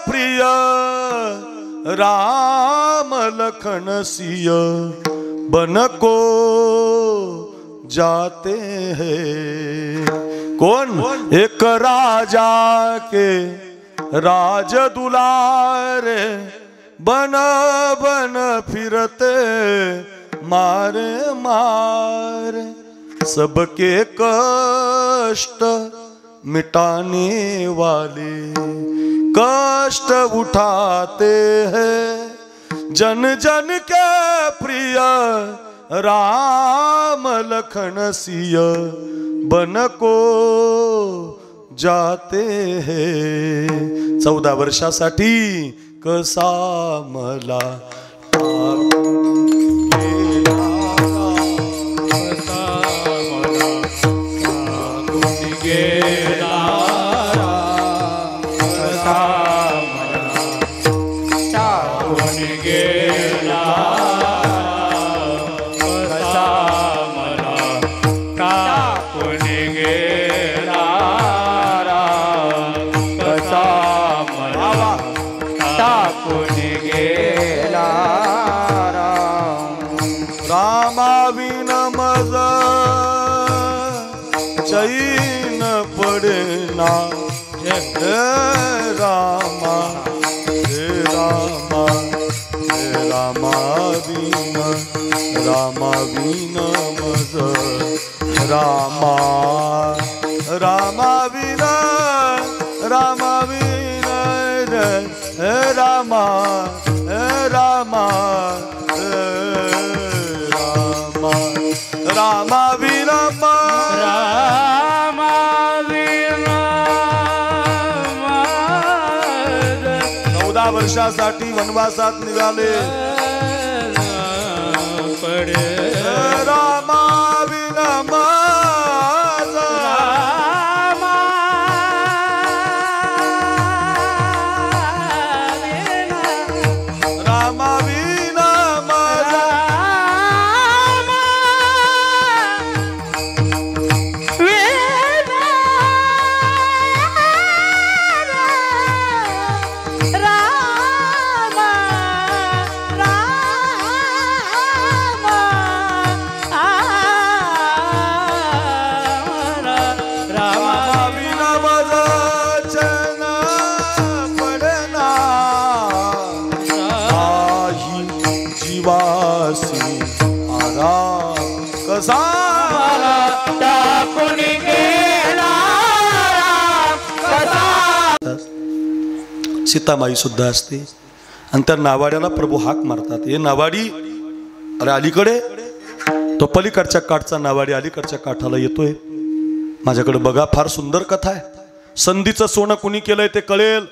प्रिय राम लखन सिय बन को जाते हैं. कौन? एक राजा के राज दुलारे बन बन फिरते मारे मारे. सबके कष्ट मिटाने वाले कष्ट उठाते हैं. जन जन के प्रिय राम लखन सिय बन को जाते हैं 14 वर्षासाठी कसा मला चैन पडना हे रामा हे रामा हे रामा बिन मज रामा रामा बिन हे रामा हे रामा रामा बिन वर्षासाठी वनवासात निघाले रामा विना माझा रामा विना माझा सीतामाई सुद्धा असते आणि त्या नावाड्याला प्रभू हाक मारतात. हे नावाडी अरे अलीकडे, तो पलीकडच्या काठचा नावाडी अलीकडच्या काठाला येतोय. माझ्याकडे बघा, फार सुंदर कथा आहे. संधीचं सोनं कुणी केलंय ते कळेल.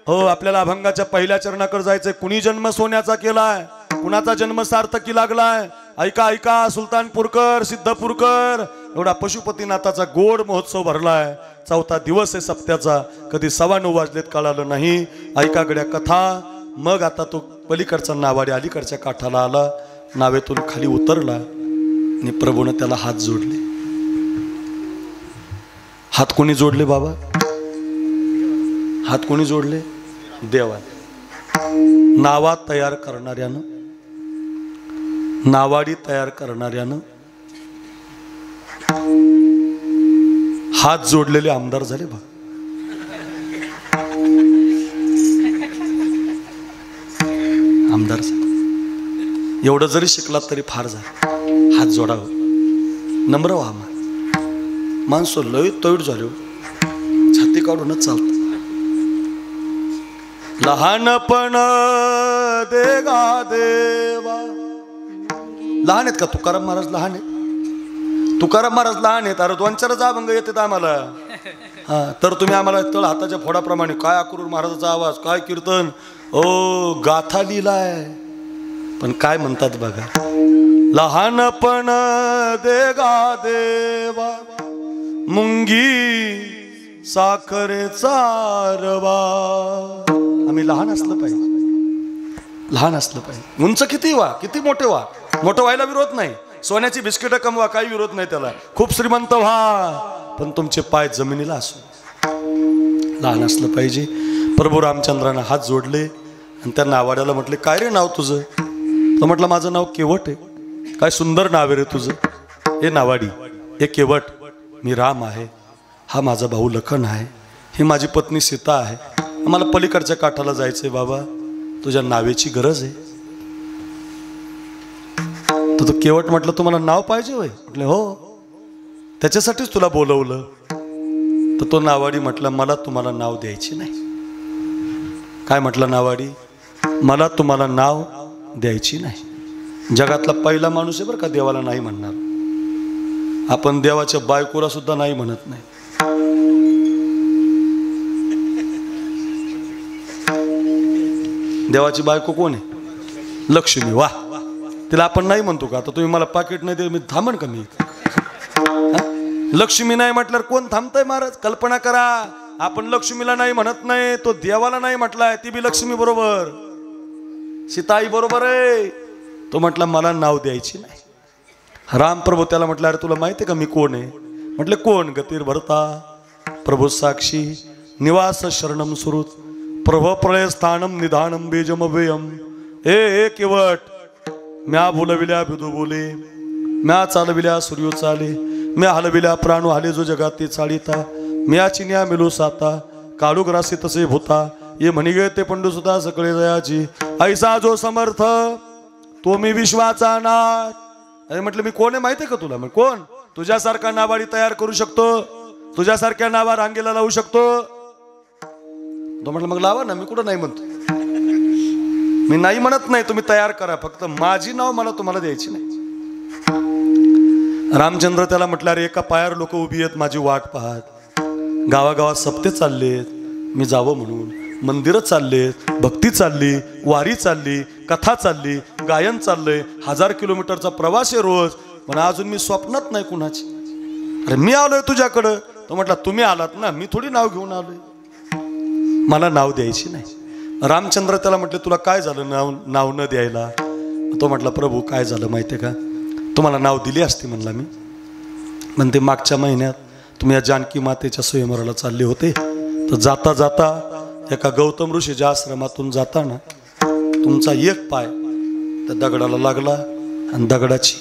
हो, आपल्याला अभंगाच्या पहिल्या चरणाकडे जायचंय. कुणी जन्म सोन्याचा केलाय, कुणाचा जन्म सार्थकी लागलाय. ऐका ऐका, सुलतानपूरकर, सिद्धपूरकर एवढा पशुपतीनाथाचा गोड महोत्सव भरलाय. 4था दिवस आहे सप्त्याचा. कधी 9:15 वाजलेत कळालं नाही. ऐका गड्या कथा. मग आता तो पलीकडचा नावाडी अलीकडच्या काठाला आला, नावेतून खाली उतरला आणि प्रभूने त्याला हात जोडले. हात कोणी जोडले बाबा? हात कोणी जोडले? देवाने. नावा तयार करणाऱ्यानं, नावाडी तयार करणाऱ्यानं हात जोडलेले आमदार झाले बा. आमदार एवढं जरी शिकलात तरी फार झालं. हात जोडावं, नम्र व्हा. माणसं लय तैड झाले, छाती काढूनच चालत. लहानपण देगा देवा. लहान आहेत का तुकाराम महाराज? लहान आहेत. तुकाराम महाराज लहान आहेत. अरे 2-4 अभंग येतात आम्हाला. हा, तर तुम्ही आम्हाला तळ हाताच्या फोडाप्रमाणे काय अक्रूर महाराजाचा आवाज, काय कीर्तन, ओ गाथा लिहिलाय. पण काय म्हणतात बघा. लहानपण देगा देवा, मुंगी साखरेचा रवा. आम्ही लहान असलं पाहिजे, लहान असलं पाहिजे. उंच किती व्हा, किती मोठे व्हा, मोठं व्हायला विरोध नाही. सोन्याची बिस्किटं कमवा, काही विरोध नाही त्याला. खूप श्रीमंत व्हा, पण तुमचे पाय जमिनीला असो. लहान असलं पाहिजे. प्रभू रामचंद्रानं हात जोडले आणि त्या नावाड्याला म्हटले, काय रे नाव तुझं? तो म्हटलं, माझं नाव केवट आहे. काय सुंदर नाव आहे रे तुझं. हे नावाडी, हे केवट. मी राम आहे, हा माझा भाऊ लखन आहे, ही माझी पत्नी सीता आहे. आम्हाला पलीकडच्या काठाला जायचंय बाबा, तुझ्या नावेची गरज आहे. तर तो केवट म्हटलं, तुम्हाला नाव पाहिजे होय? म्हटले हो, त्याच्यासाठीच तुला बोलवलं. तर तो नावाडी म्हटलं, मला तुम्हाला नाव द्यायची नाही. काय म्हटलं नावाडी? मला तुम्हाला नाव द्यायची नाही. जगातला पहिला माणूस आहे बरं का देवाला नाही म्हणणार. आपण देवाच्या बायकोला सुद्धा नाही म्हणत नाही. देवाची बायको कोण आहे? लक्ष्मी. वा, तिला आपण नाही म्हणतो का? आता तुम्ही मला पाकिट नाही दे, मी थांबण का? मी लक्ष्मी नाही म्हटल्यावर कोण थांबतंय महाराज? कल्पना करा, आपण लक्ष्मीला नाही म्हणत नाही, तो देवाला नाही म्हटलाय, ती बी लक्ष्मी बरोबर, सीताई बरोबर आहे. तो म्हटला मला नाव द्यायची नाही. रामप्रभू त्याला म्हटलं अरे तुला माहिती आहे का मी कोण आहे? म्हटले कोण? गतीर भरता प्रभू साक्षी निवास शरणम सुरुत प्रभ प्रलय स्थानम निधानम बीजम अव्ययम. ए केवट म्या बोलविल्या बिदू बोले, म्या चालविल्या सूर्यो चाले, म्या हलविल्या प्राणू हाले जो जगाती चालिता, म्या चिन्या मिलो साता काळू ग्रासी तसे भूता, ये म्हणी गे ते पंडू सुद्धा सकळे जयाची, ऐसा जो समर्थ तो मी विश्वाचा नाथ. अरे म्हटलं मी कोण आहे माहिती आहे का तुला? मग कोण? तुझ्यासारखा नावाडी तयार करू शकतो, तुझ्यासारख्या नावा रांगेला लावू शकतो. तो म्हटलं मग लावा ना, मी कुठं नाही म्हणतो, मी नाही म्हणत नाही, तुम्ही तयार करा, फक्त माझी नाव मला तुम्हाला द्यायची नाही. रामचंद्र त्याला म्हटलं अरे एका पायावर लोक उभी आहेत माझी वाट पाहत, गावागावात सप्ते चाललेत, मी जावं म्हणून, मंदिरं चाललेत, भक्ती चालली, वारी चालली, कथा चालली, गायन चाललंय, 1000 किलोमीटरचा प्रवास आहे रोज, पण अजून मी स्वप्नात नाही कुणाची. अरे मी आलोय तुझ्याकडं. तो म्हटला तुम्ही आलात ना, मी थोडी नाव घेऊन आलोय, मला नाव द्यायची नाही. रामचंद्र त्याला म्हटले तुला काय झालं नाव न द्यायला? तो म्हटला प्रभू काय झालं माहितीये का, तुम्हाला नाव दिली असती म्हणला मी, म्हणते मागच्या महिन्यात तुम्ही या जानकी मातेच्या स्वयंवराला चालले होते, तर जाता जाता एका गौतम ऋषीच्या आश्रमातून जाताना तुमचा एक पाय त्या दगडाला लागला आणि दगडाची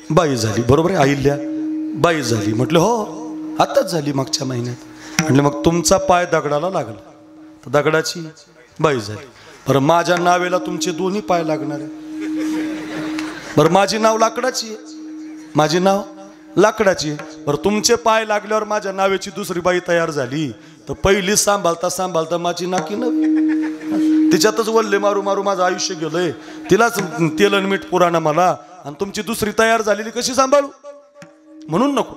बाई झाली. बरोबर आहे, अहिल्या बाई झाली. म्हटलं हो आताच झाली मागच्या महिन्यात. म्हटलं मग तुमचा पाय दगडाला लागला तर दगडाची बाई झाली. बरं माझ्या नावेला तुमचे दोन्ही पाय लागणार आहे. बरं माझी नाव लाकडाची आहे, माझी नाव लाकडाची आहे. बरं तुमचे पाय लागल्यावर माझ्या नावेची दुसरी बाई तयार झाली, तर पहिली सांभाळता सांभाळता माझी नाकी नव्हे, तिच्यातच वल्ले मारू मारू माझं आयुष्य गेलंय, तिलाच तेल आणि मीठ पुराणा मला, आणि तुमची दुसरी तयार झालेली कशी सांभाळू? म्हणून नको.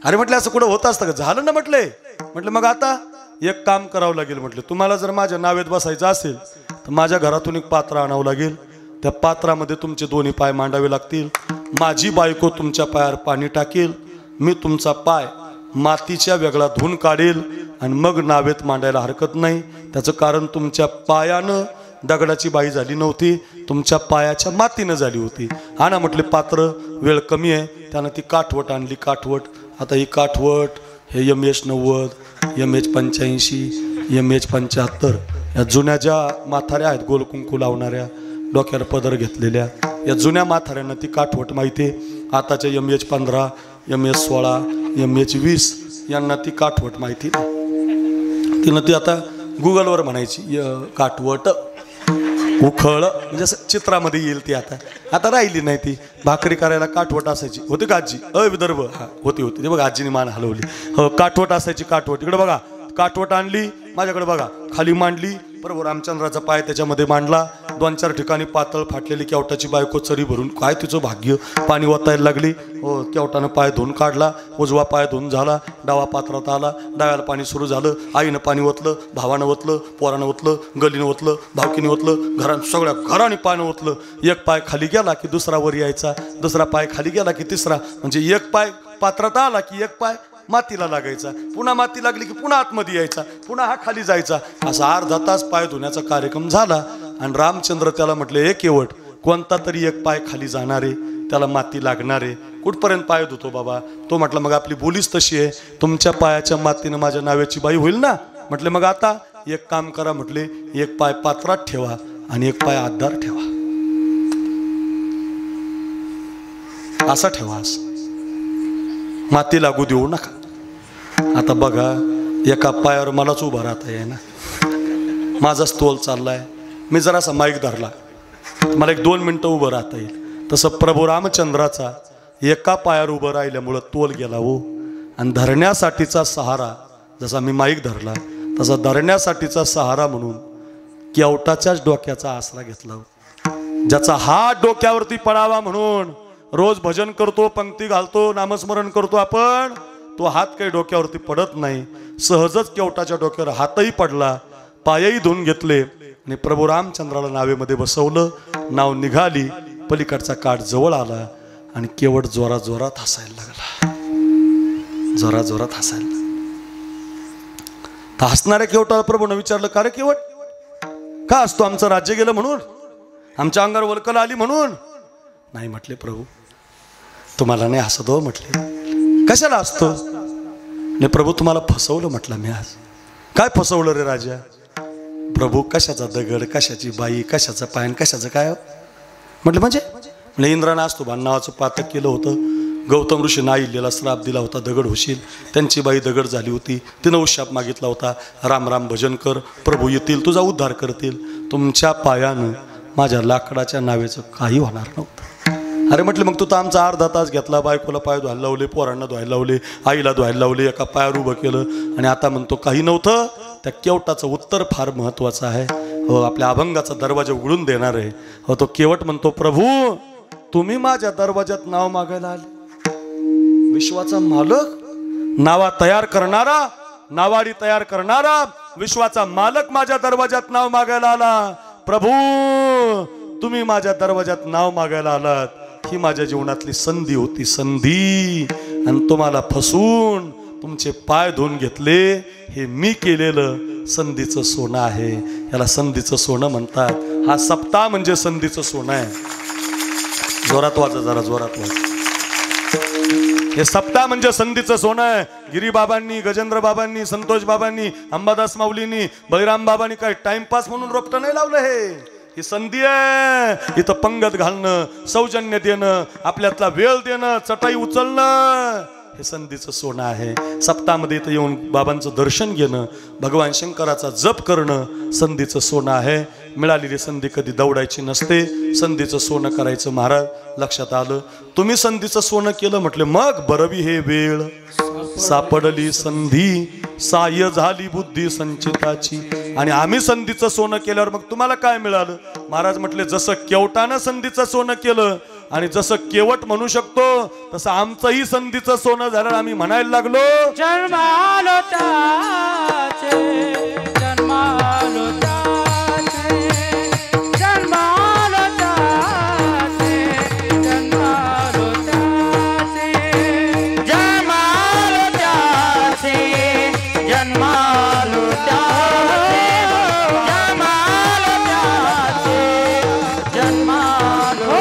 अरे म्हटलं असं कुठं होत असतं का? झालं ना म्हटले. म्हटलं मग आता एक काम करावं लागेल. म्हटलं तुम्हाला जर माझ्या नावेत बसायचं असेल तर माझ्या घरातून एक पात्र आणावं लागेल, त्या पात्रामध्ये तुमचे दोन्ही पाय मांडावे लागतील, माझी बायको तुमच्या पायावर पाणी टाकेल, मी तुमचा पाय मातीच्या वेगळा धुवून काढेल आणि मग नावेत मांडायला हरकत नाही. त्याचं कारण तुमच्या पायानं दगडाची बाई झाली नव्हती, तुमच्या पायाच्या मातीनं झाली होती. आणा म्हटले पात्र, वेळ कमी आहे. त्यानं ती काठवट आणली. काठवट, आता ही काठवट हे MH 90, MH 85, MH 75 या जुन्या ज्या माथाऱ्या आहेत गोलकुंकू लावणाऱ्या, डोक्यावर पदर घेतलेल्या, या जुन्या माथाऱ्यांना ती काठवट माहिती आहे. आताच्या MH 15, MH 16, MH 20 यांना ती काठवट माहिती नाही. तिनं ती आता गुगलवर म्हणायची काठवट उखळ, म्हणजे असं चित्रामध्ये येईल ती. आता राहिली नाही ती. भाकरी करायला काठवट असायची, होती का आजी? विदर्भ हा होती. ते बघा आजीने मान हलवली. हो काठवट असायची. काठवट इकडे बघा, काठवट आणली माझ्याकडे बघा, खाली मांडली. बरोबर रामचंद्राचा पाय त्याच्यामध्ये मांडला. 2-4 ठिकाणी पातळ फाटलेली केवटाची बायको चरी भरून, काय तिचं भाग्य, पाणी ओतायला लागली. हो केवटानं पाय धुवून काढला, उजवा पाय धुवून झाला, डावा पात्रात आला, डाव्याला पाणी सुरू झालं. आईनं पाणी ओतलं, भावानं ओतलं, पोरानं ओतलं, गलीनं ओतलं, भावकीने ओतलं, सगळ्या घराने पाणी ओतलं. एक पाय खाली गेला की दुसरा वर यायचा, दुसरा पाय खाली गेला की तिसरा, म्हणजे एक पाय पात्रात आला की एक पाय मातीला लागायचा, पुन्हा माती लागली की पुन्हा आतमध्ये यायचा, पुन्हा हा खाली जायचा. असा अर्धा तास पाय धुण्याचा कार्यक्रम झाला. आणि रामचंद्र त्याला म्हटले हे केवट, कोणता तरी एक पाय खाली जाणारे, त्याला माती लागणारे, कुठपर्यंत पाय धुतो बाबा? तो म्हटला मग आपली बोलीच तशी आहे, तुमच्या पायाच्या मातीनं माझ्या नावाची बाई होईल ना. म्हटले मग आता एक काम करा, म्हटले एक पाय पात्रात ठेवा आणि एक पाय आधार ठेवा, असा ठेवा, असं माती लागू देऊ नका. आता बघा एका पायावर मलाच उभा राहता आहे ना, माझा तोल चाललाय, मी जरासा माईक धरला, मला 1-2 मिनिटं उभं राहता येईल. तसं प्रभू रामचंद्राचा एका पायावर उभं राहिल्यामुळं तोल गेला हो. आणि धरण्यासाठीचा सहारा, जसा मी माईक धरला तसा धरण्यासाठीचा सहारा म्हणून केवटाच्याच डोक्याचा आसरा घेतला हो. ज्याचा हात डोक्यावरती पडावा म्हणून रोज भजन करतो, पंक्ती घालतो, नामस्मरण करतो आपण, तो हात काही डोक्यावरती पडत नाही. सहजच केवटाच्या डोक्यावर हातही पडला, पायही धुवून घेतले आणि प्रभू रामचंद्राला नावेमध्ये बसवलं. नाव निघाली, पलीकडचा काठ जवळ आला आणि केवट जोरात जोरात हसायला लागला. जोरात जोरात हसायला. तर हसणाऱ्या केवटाला प्रभूने विचारलं, का रे केवट, का असतो? आमचं राज्य गेलं म्हणून? आमच्या अंगावर वल्कल आली म्हणून? नाही म्हटले प्रभू, तुम्हाला नाही हसत हो म्हटले. कशाला असतो? नाही प्रभू, तुम्हाला फसवलं म्हटलं मी आज. काय फसवलं रे राजा? प्रभू, कशाचा दगड, कशाची बाई, कशाचं पायन, कशाचं काय म्हटलं? म्हणजे इंद्रानं असतो भान नावाचं पातक केलं होतं. गौतम ऋषीनं आईल्याला श्राप दिला होता, दगड होशील. त्यांची बाई दगड झाली होती. तिनं उशाप मागितला होता, राम राम भजन कर, प्रभू येतील, तुझा उद्धार करतील. तुमच्या पायानं माझ्या लाकडाच्या नावेचं काही होणार नव्हतं. अरे म्हटलं, मग तू तर आमचा अर्धा तास घेतला, बायकोला पाय धुवायला लावले, पोरांना धुवायला लावले, आईला धुवायला लावले, एका पायावर उभं केलं, आणि आता म्हणतो काही नव्हतं. त्या केवटाचं उत्तर फार महत्वाचं आहे. हो, आपल्या अभंगाचा दरवाजा उघडून देणार आहे. हो, तो केवट म्हणतो, प्रभू तुम्ही माझ्या दरवाजात नाव मागायला आले? विश्वाचा मालक, नावा तयार करणारा, नावाडी तयार करणारा, विश्वाचा मालक माझ्या दरवाजात नाव मागायला आला. प्रभू तुम्ही माझ्या दरवाजात नाव मागायला आलात. ही माझ्या जीवनातली संधी होती, संधी, आणि तुम्हाला फसवून तुमचे पाय धुवून घेतले. हे मी केलेलं संधीचं सोनं आहे. याला संधीचं सोनं म्हणतात. हा सप्ताह म्हणजे संधीचं सोनं आहे. जोरात वाजा, जरा जोरात वाजा. हे सप्ताह म्हणजे संधीचं सोनं आहे. गिरीबाबांनी, गजेंद्र बाबांनी, संतोष बाबांनी, अंबादास माऊलींनी, बळीराम बाबांनी काय टाइमपास म्हणून रोपटं नाही लावलं. ही संधी आहे. इथं पंगत घालणं, सौजन्य देणं, आपल्यातला वेळ देणं, चटाई उचलणं, हे संधीचं सोनं आहे. सप्ताहामध्ये इथं येऊन बाबांचं दर्शन घेणं, भगवान शंकराचा जप करणं संधीचं सोनं आहे. मिळालेली संधी कधी दौडायची नसते. संधीचं सोनं करायचं. महाराज लक्षात आलं. तुम्ही संधीचं सोनं केलं म्हटले, मग बरवी हे वेळ सापडली संधी, साय झाली बुद्धी संचिताची. आणि आम्ही संधीचं सोनं केल्यावर मग तुम्हाला काय मिळालं? महाराज म्हटले, जसं केवटानं संधीचं सोनं केलं आणि जसं केवट म्हणू शकतो, तसं आमचंही संधीचं सोनं झालं. आम्ही म्हणायला लागलो, जन्मालो त्याचे, जन्मालो त्याचे, जन्मालो त्याचे, जन्मालो त्याचे, जन्मालो त्याचे, जन्मालो त्याचे, जन्मालो त्याचे, जन्मालो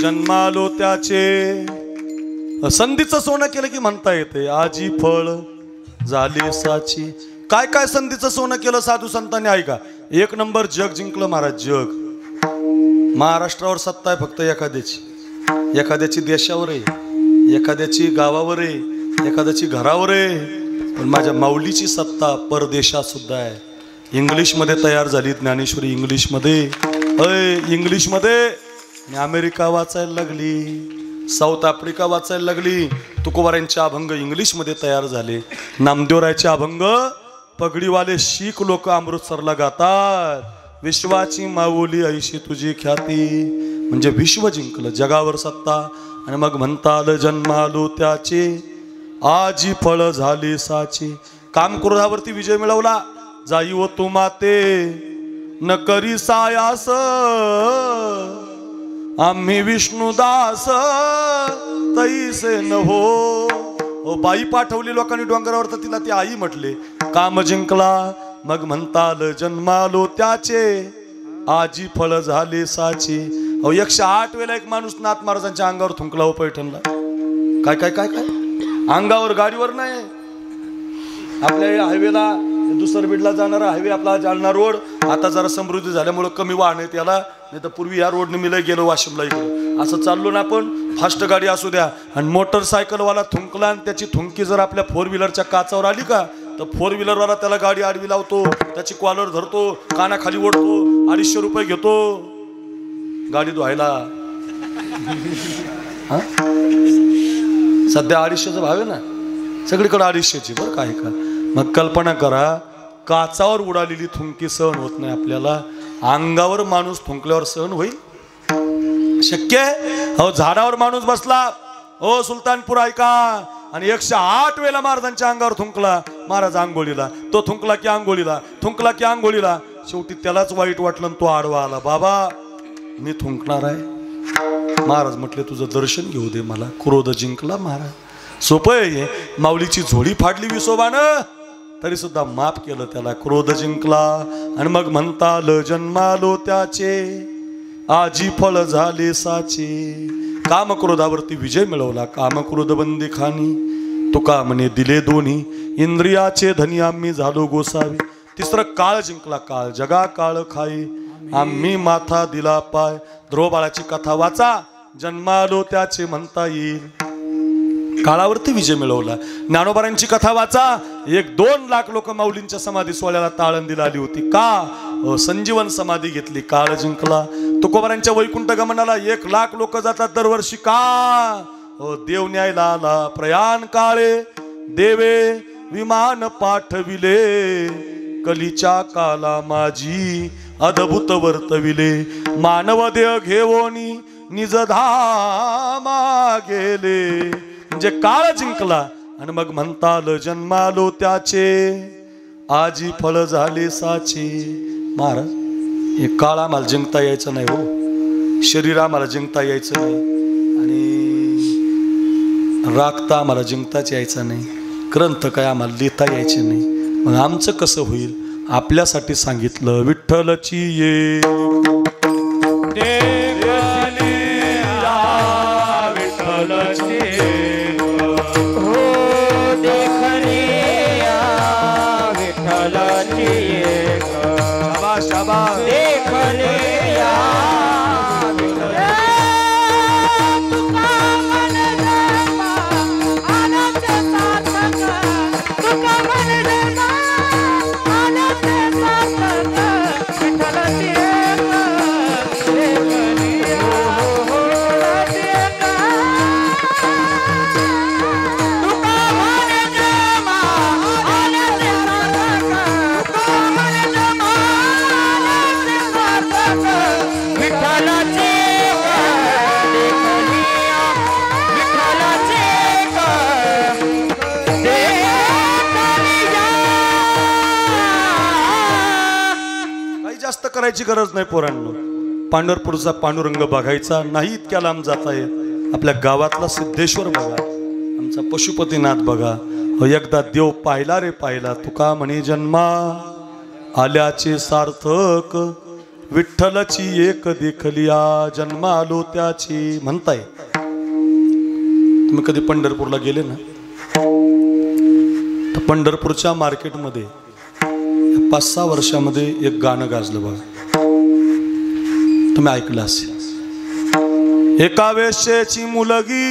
जन्मालो त्याचे. संधीचं सोनं केलं की म्हणता येते, आजी फळ झाले साची. काय काय संधीचं सोनं केलं साधू संतांनी ऐका. एक नंबर जग जिंकलं महाराज. जग महाराष्ट्रावर सत्ता आहे फक्त एखाद्याची. एखाद्याची देशावर आहे, एखाद्याची गावावर आहे, एखाद्याची घरावर आहे. पण माझ्या माऊलीची सत्ता परदेशात सुद्धा आहे. इंग्लिशमध्ये तयार झाली ज्ञानेश्वरी. इंग्लिशमध्ये, इंग्लिशमध्ये. अमेरिका वाचायला लागली, साऊथ आफ्रिका वाचायला लागली. तुकोबारायांचे अभंग इंग्लिशमध्ये तयार झाले. नामदेवरायचे अभंग पगडीवाले शीख लोक अमृतसरला गातात. विश्वाची माऊली ऐशी तुझी ख्याती. म्हणजे विश्व जिंकलं, जगावर सत्ता. आणि मग म्हणता आलं जन्मालो त्याचे, आजी फळ झाले साचे. काम क्रोधावरती विजय मिळवला. जाई व तू माते न करी सायास, आम्ही विष्णुदास तैसे न हो. बाई पाठवली लोकांनी डोंगरावर, तर तिला ती आई म्हटले. काम जिंकला. मग म्हणता आलं जन्मालो त्याचे, आजी फळ झाले साचे. 108 वेळा एक माणूस नाथ महाराजांच्या अंगावर थुंकला हो पैठणला. काय काय काय काय अंगावर, गाडीवर नाही. आपल्या हायवेला, दुसर बीडला जाणारा हायवे आपला जालना रोड आता जरा समृद्धी झाल्यामुळे कमी वाहन आहे त्याला. नाही तर पूर्वी या रोडने मी लय गेलो वाशिमला इकडे. असं चाललो ना आपण, फास्ट गाडी असू द्या, आणि मोटरसायकलवाला थुंकला आणि त्याची थुंकी जर आपल्या 4 व्हीलरच्या काचावर आली का, तर 4 व्हीलरवाला त्याला गाडी आडवी लावतो, त्याची कॉलर धरतो, कानाखाली ओढतो, 250 रुपये घेतो गाडी धुवायला. सध्या 250चा भाव आहे ना सगळीकडे, 250ची बरं काय का. मग कल्पना करा, काचावर उडालेली थुंकी सहन होत नाही आपल्याला, अंगावर माणूस थुंकल्यावर सहन होईल? शक्य आहे? हो, झाडावर माणूस बसला हो सुलतानपूर ऐका, आणि 108 वेळा महाराजांच्या अंगावर थुंकला. महाराज आंघोळीला, तो थुंकला की आंघोळीला, थुंकला की आंघोळीला. शेवटी त्यालाच वाईट वाटलं, तो आडवा आला. बाबा मी थुंकणार आहे. महाराज म्हटले तुझं दर्शन घेऊ दे मला. क्रोध जिंकला महाराज. सोपं आहे. माऊलीची झोळी फाडली विसोबानं, तरी सुद्धा माफ केलं त्याला. क्रोध जिंकला. आणि मग म्हणता आलं जन्मालो त्याचे, आजी फळ झाले साचे. कामक्रोधावरती विजय मिळवला. कामक्रोध बंदी खानी, तुका म्हणे दिले दोन्ही, इंद्रियाचे धनी आम्ही झालो गोसावी. तिसरं काळ जिंकला. काळ जगा काळ खाई, आम्ही माथा दिला पाय. ध्रुवबाळाची कथा वाचा, जन्मालो त्याचे म्हणता येईल. काळावरती विजय मिळवला. ज्ञानोबारांची कथा वाचा, 1-2 लाख लोक माऊलींच्या समाधी सोहळ्याला ताळंदीला आली होती. का? संजीवन समाधी घेतली. काळ जिंकला. तुकोबारांच्या वैकुंठ गमनाला 1 लाख लोक जातात दरवर्षी. का? देव न्यायला आला प्रयाण काळे, देवे विमान पाठविले, कलीच्या काला माझी अद्भुत वर्तविले. मानव देह घेवोनी निज धामा गेले. म्हणजे काळ जिंकला. आणि मग म्हणता आलं जन्मालो त्याचे, आजी फळ झाले साचे. महाराज हे काळ आम्हाला जिंकता यायचं नाही हो, शरीर आम्हाला जिंकता यायचं नाही, आणि रागता आम्हाला जिंकताच यायचं नाही, ग्रंथ काय आम्हाला लिहिता यायचे नाही. मग आमचं कसं होईल? आपल्यासाठी सांगितलं. विठ्ठलची ये करायची गरज नाही पोरांनो. पंढरपूरचा पांडुरंग बघायचा नाही, इतक्या लांब जाता येत. आपल्या गावातला सिद्धेश्वर बघा, आमचा पशुपतीनाथ बघा. एकदा देव पाहिला रे पाहिला, तुका म्हणे जन्मा आल्याचे सार्थक, विठ्ठलची एक देखलिया जन्मा आलो त्याची. म्हणताय तुम्ही कधी पंढरपूरला गेले ना, तर पंढरपूरच्या मार्केटमध्ये 5-6 वर्षामध्ये एक गाणं गाजलं बघा, तुम्ही ऐकलं असेल. एका वेश्येची मुलगी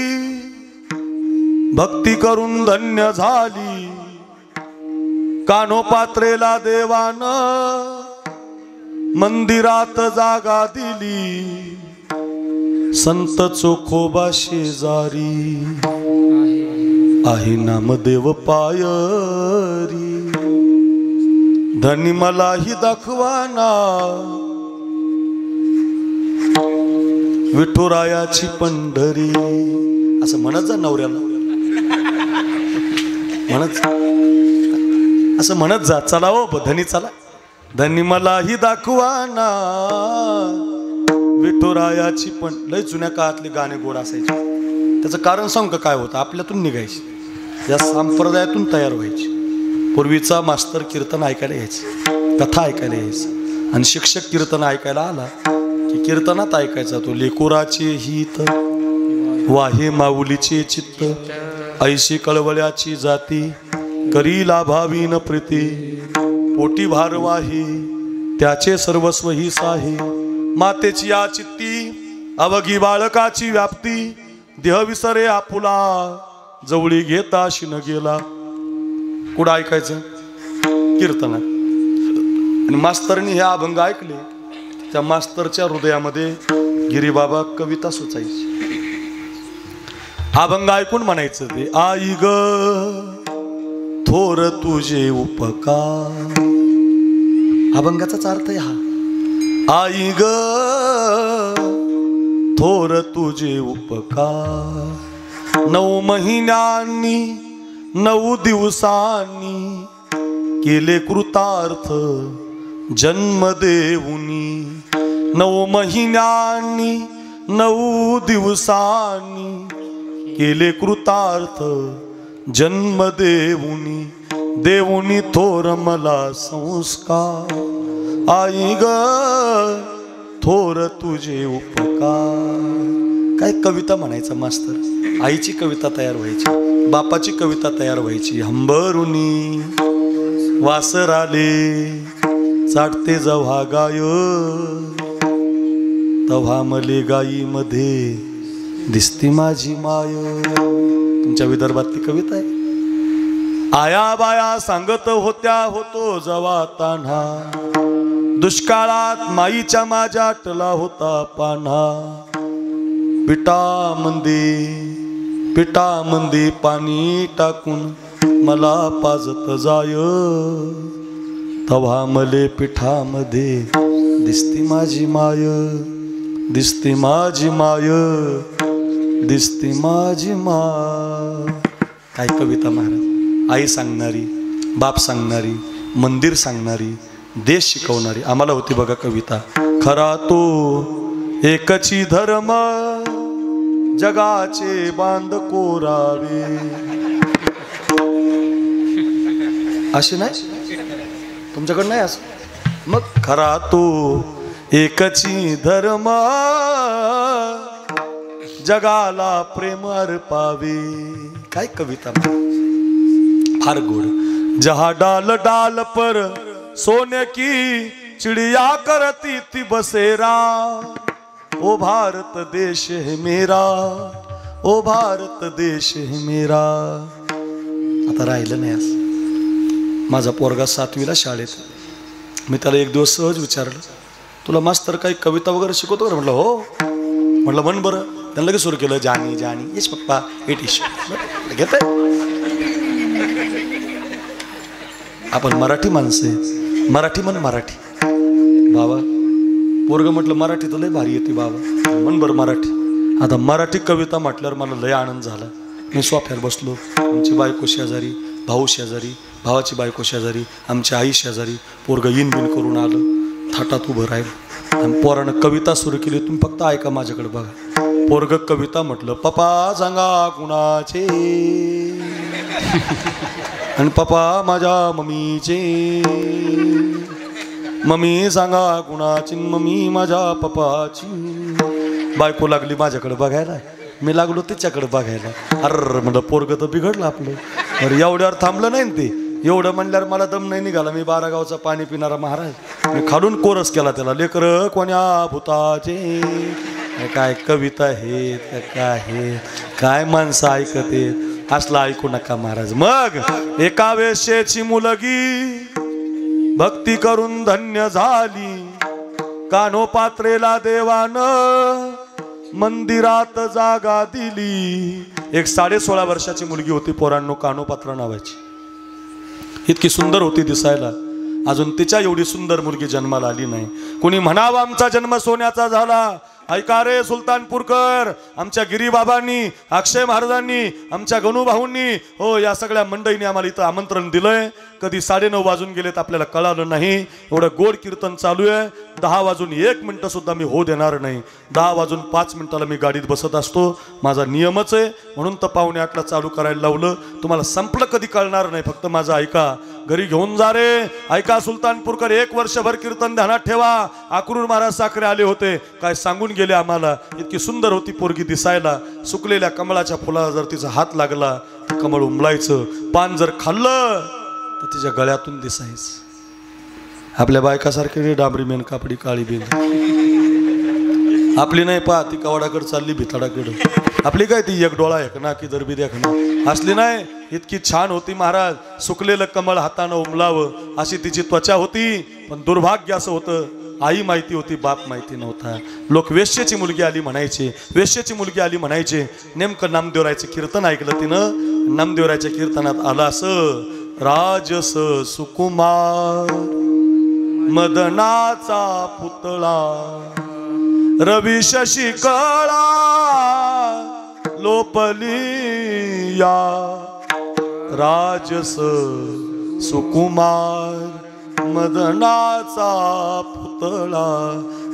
भक्ती करून धन्य झाली, कानोपात्रेला देवान मंदिरात जागा दिली, संत चोखोबा शेजारी आहे नामदेव पायरी, धनी मलाही दाखवाना विठुरायाची पंढरी असं म्हणत जा नवऱ्याला, म्हणत असं म्हणत जा. चला हो धनी चला, धनी मलाही दाखवा ना विठुरायाची पण. लय जुन्या काळातले गाणे गोड असायचे. त्याचं कारण सांग का काय होतं, आपल्यातून निघायची, या संप्रदायातून तयार व्हायची. पूर्वीचा मास्तर कीर्तन ऐकायला यायचं, कथा ऐकायला यायचं, आणि शिक्षक कीर्तन ऐकायला आला की कीर्तनात ऐकायचा तो. लेकुराचे हित वाहे माऊलीचे चित्त, ऐशी कळवळ्याची जाती, करी लाभावी न प्रीती, पोटी भार वाहे त्याचे सर्वस्व ही साहे. मातेची या चित्ती अवघी बाळकाची व्याप्ती, देह विसरे आपुला जवळी घेता शिन गेला. कुठं ऐकायचं, कीर्तनात. आणि मास्तरनी हे अभंग ऐकले, त्या मास्तरच्या हृदयामध्ये गिरीबाबा कविता सुचायची. अभंग ऐकून म्हणायचं ते, आई ग थोर तुझे उपकार. अभंगाचाच अर्थ आहे हा. आई ग थोर तुझे उपकार, 9 महिन्यांनी 9 दिवसांनी केले कृतार्थ जन्म देऊनी. 9 महिन्यांनी 9 दिवसांनी केले कृतार्थ जन्म देऊनी. देऊनी थोर मला संस्कार, आई ग थोर तुझे उपकार. काय कविता म्हणायचं मास्तर. आईची कविता तयार व्हायची, बापाची कविता तयार व्हायची. हंबरुनी वासराले चाटते जव्हा गाय, तव्हा मले गायीमध्ये दिसती माझी माय. तुमच्या विदर्भातली कविता आहे. आया बाया सांगत होत्या होतो जवा तान्हा, दुष्काळात माईच्या माझ्या टला होता पान्हा. पिठामंदी पाणी टाकून मला पाजत जाय, तव्हा मले पिठामध्ये दिसती माझी माय, दिसती माझी माय, दिसती माझी माय. काय कविता महाराज. आई सांगणारी, बाप सांगणारी, मंदिर सांगणारी, देश शिकवणारी. आम्हाला होती बघा कविता. खरा तो एकची धर्म जगाचे बांध कोरावे. अशी नाही तुमच्याकडे नाही असं. मग खरा तो एकची धर्म जगाला प्रेम अर्पावे. काय कविता, फार गोड. जहा डाल डाल पर सोने की चिड़िया करती थी बसेरा, ओ भारत देश है मेरा, ओ भारत देश है मेरा. आता राहिलं नाही असं. माझा पोरगा 7वीला शाळेत. मी त्याला एक दिवस सहज विचारलं, तुला मास्तर काही कविता वगैरे शिकवतो का? म्हटलं हो. म्हटलं म्हण बरं. त्यानं लगेच सुरू केलं, जानी जानी येस पप्पा इट इश. घेत आपण मराठी माणसे, मराठी म्हण मराठी. बाबा पोरग म्हटलं मराठी तर लय भारी येते बाबा, म्हण बरं मराठी. आता मराठी कविता म्हटल्यावर मला लय आनंद झाला. मी सोफ्यावर बसलो, आमची बायको शेजारी, भाऊ शेजारी, भावाची बायको शेजारी, आमची आई शेजारी. पोरग इन बिन करून आलं, थाटात उभं राहिलं आणि पोरानं कविता सुरू केली. तुम्ही फक्त ऐका, माझ्याकडे बघा. पोरग कविता म्हटलं, पप्पा सांगा कुणाचे, आणि पप्पा माझ्या मम्मीचे, मम्मी सांगा कुणाची, मम्मी माझ्या पप्पाची. बायको लागली माझ्याकडे बघायला, मी लागलो तिच्याकडे बघायला. अरे म्हणलं पोरग तर बिघडलं आपलं. अरे एवढ्यावर थांबलं नाही ते. एवढं म्हणल्यावर मला दम नाही निघाला. मी 12 गावचा पाणी पिणारा महाराज. मी खालून कोरस केला त्याला, लेकर कोण्या भूताचे. काय कविता हे काय हे, काय माणसं ऐकते. असला ऐकू नका महाराज. मग एका वेश्येची मुलगी भक्ती करून धन्य झाली, कानोपात्रेला देवानं मंदिरात जागा दिली. एक 16.5 वर्षाची मुलगी होती पोरांनो, कानोपात्रा नावाची. इतकी सुंदर होती दिसायला. अजून तिच्या एवढी सुंदर मुलगी जन्माला आली नाही. कोणी म्हणावं आमचा जन्म सोन्याचा झाला, ऐका रे सुलतानपूरकर, आमच्या गिरीबाबांनी, अक्षय महाराजांनी, आमच्या गणू भाऊंनी, हो या सगळ्या मंडळींनी आम्हाला इथं आमंत्रण दिलंय. कधी 9:30 वाजून गेलेत आपल्याला कळालं नाही. एवढं गोड कीर्तन चालू आहे. 10 वाजून 1 मिनिट सुद्धा मी हो देणार नाही. 10 वाजून 5 मिनिटाला मी गाडीत बसत असतो, माझा नियमच आहे. म्हणून तर 7:45ला चालू करायला लावलं. तुम्हाला संपलं कधी कळणार नाही, फक्त माझं ऐका. घरी घेऊन जा रे. ऐका सुलतानपूरकर, 1 वर्षभर कीर्तन ध्यानात ठेवा. अक्रूर महाराज साखरे आले होते, काय सांगून गेले आम्हाला. इतकी सुंदर होती पोरगी दिसायला. सुकलेल्या कमळाच्या फुलाला जर तिचा हात लागला तर कमळ उमलायचं. पान जर खाल्लं तर तिच्या गळ्यातून दिसायचं. आपल्या बायकासारखी डांबरी मेन कापडी काळी बेन आपली नाही. पहा ती कवाडाकडे चालली भिताडाकडे. आपली काय ती एक डोळा एक ना की दरबी देखणं असली नाही. इतकी छान होती महाराज. सुकलेलं कमळ हातानं उमलावं अशी तिची त्वचा होती. पण दुर्भाग्य असं होतं, आई माहिती होती, बाप माहिती नव्हता. लोक वेश्येची मुलगी आली म्हणायचे, वेश्येची मुलगी आली म्हणायचे. नेमकं नामदेवरायचं कीर्तन ऐकलं तिनं. नामदेवरायच्या कीर्तनात आलं असं, राजस सुकुमार मदनाचा पुतळा, रवी शशी कळा लोपली या. राजस सुकुमार मदनाचा पुतळा.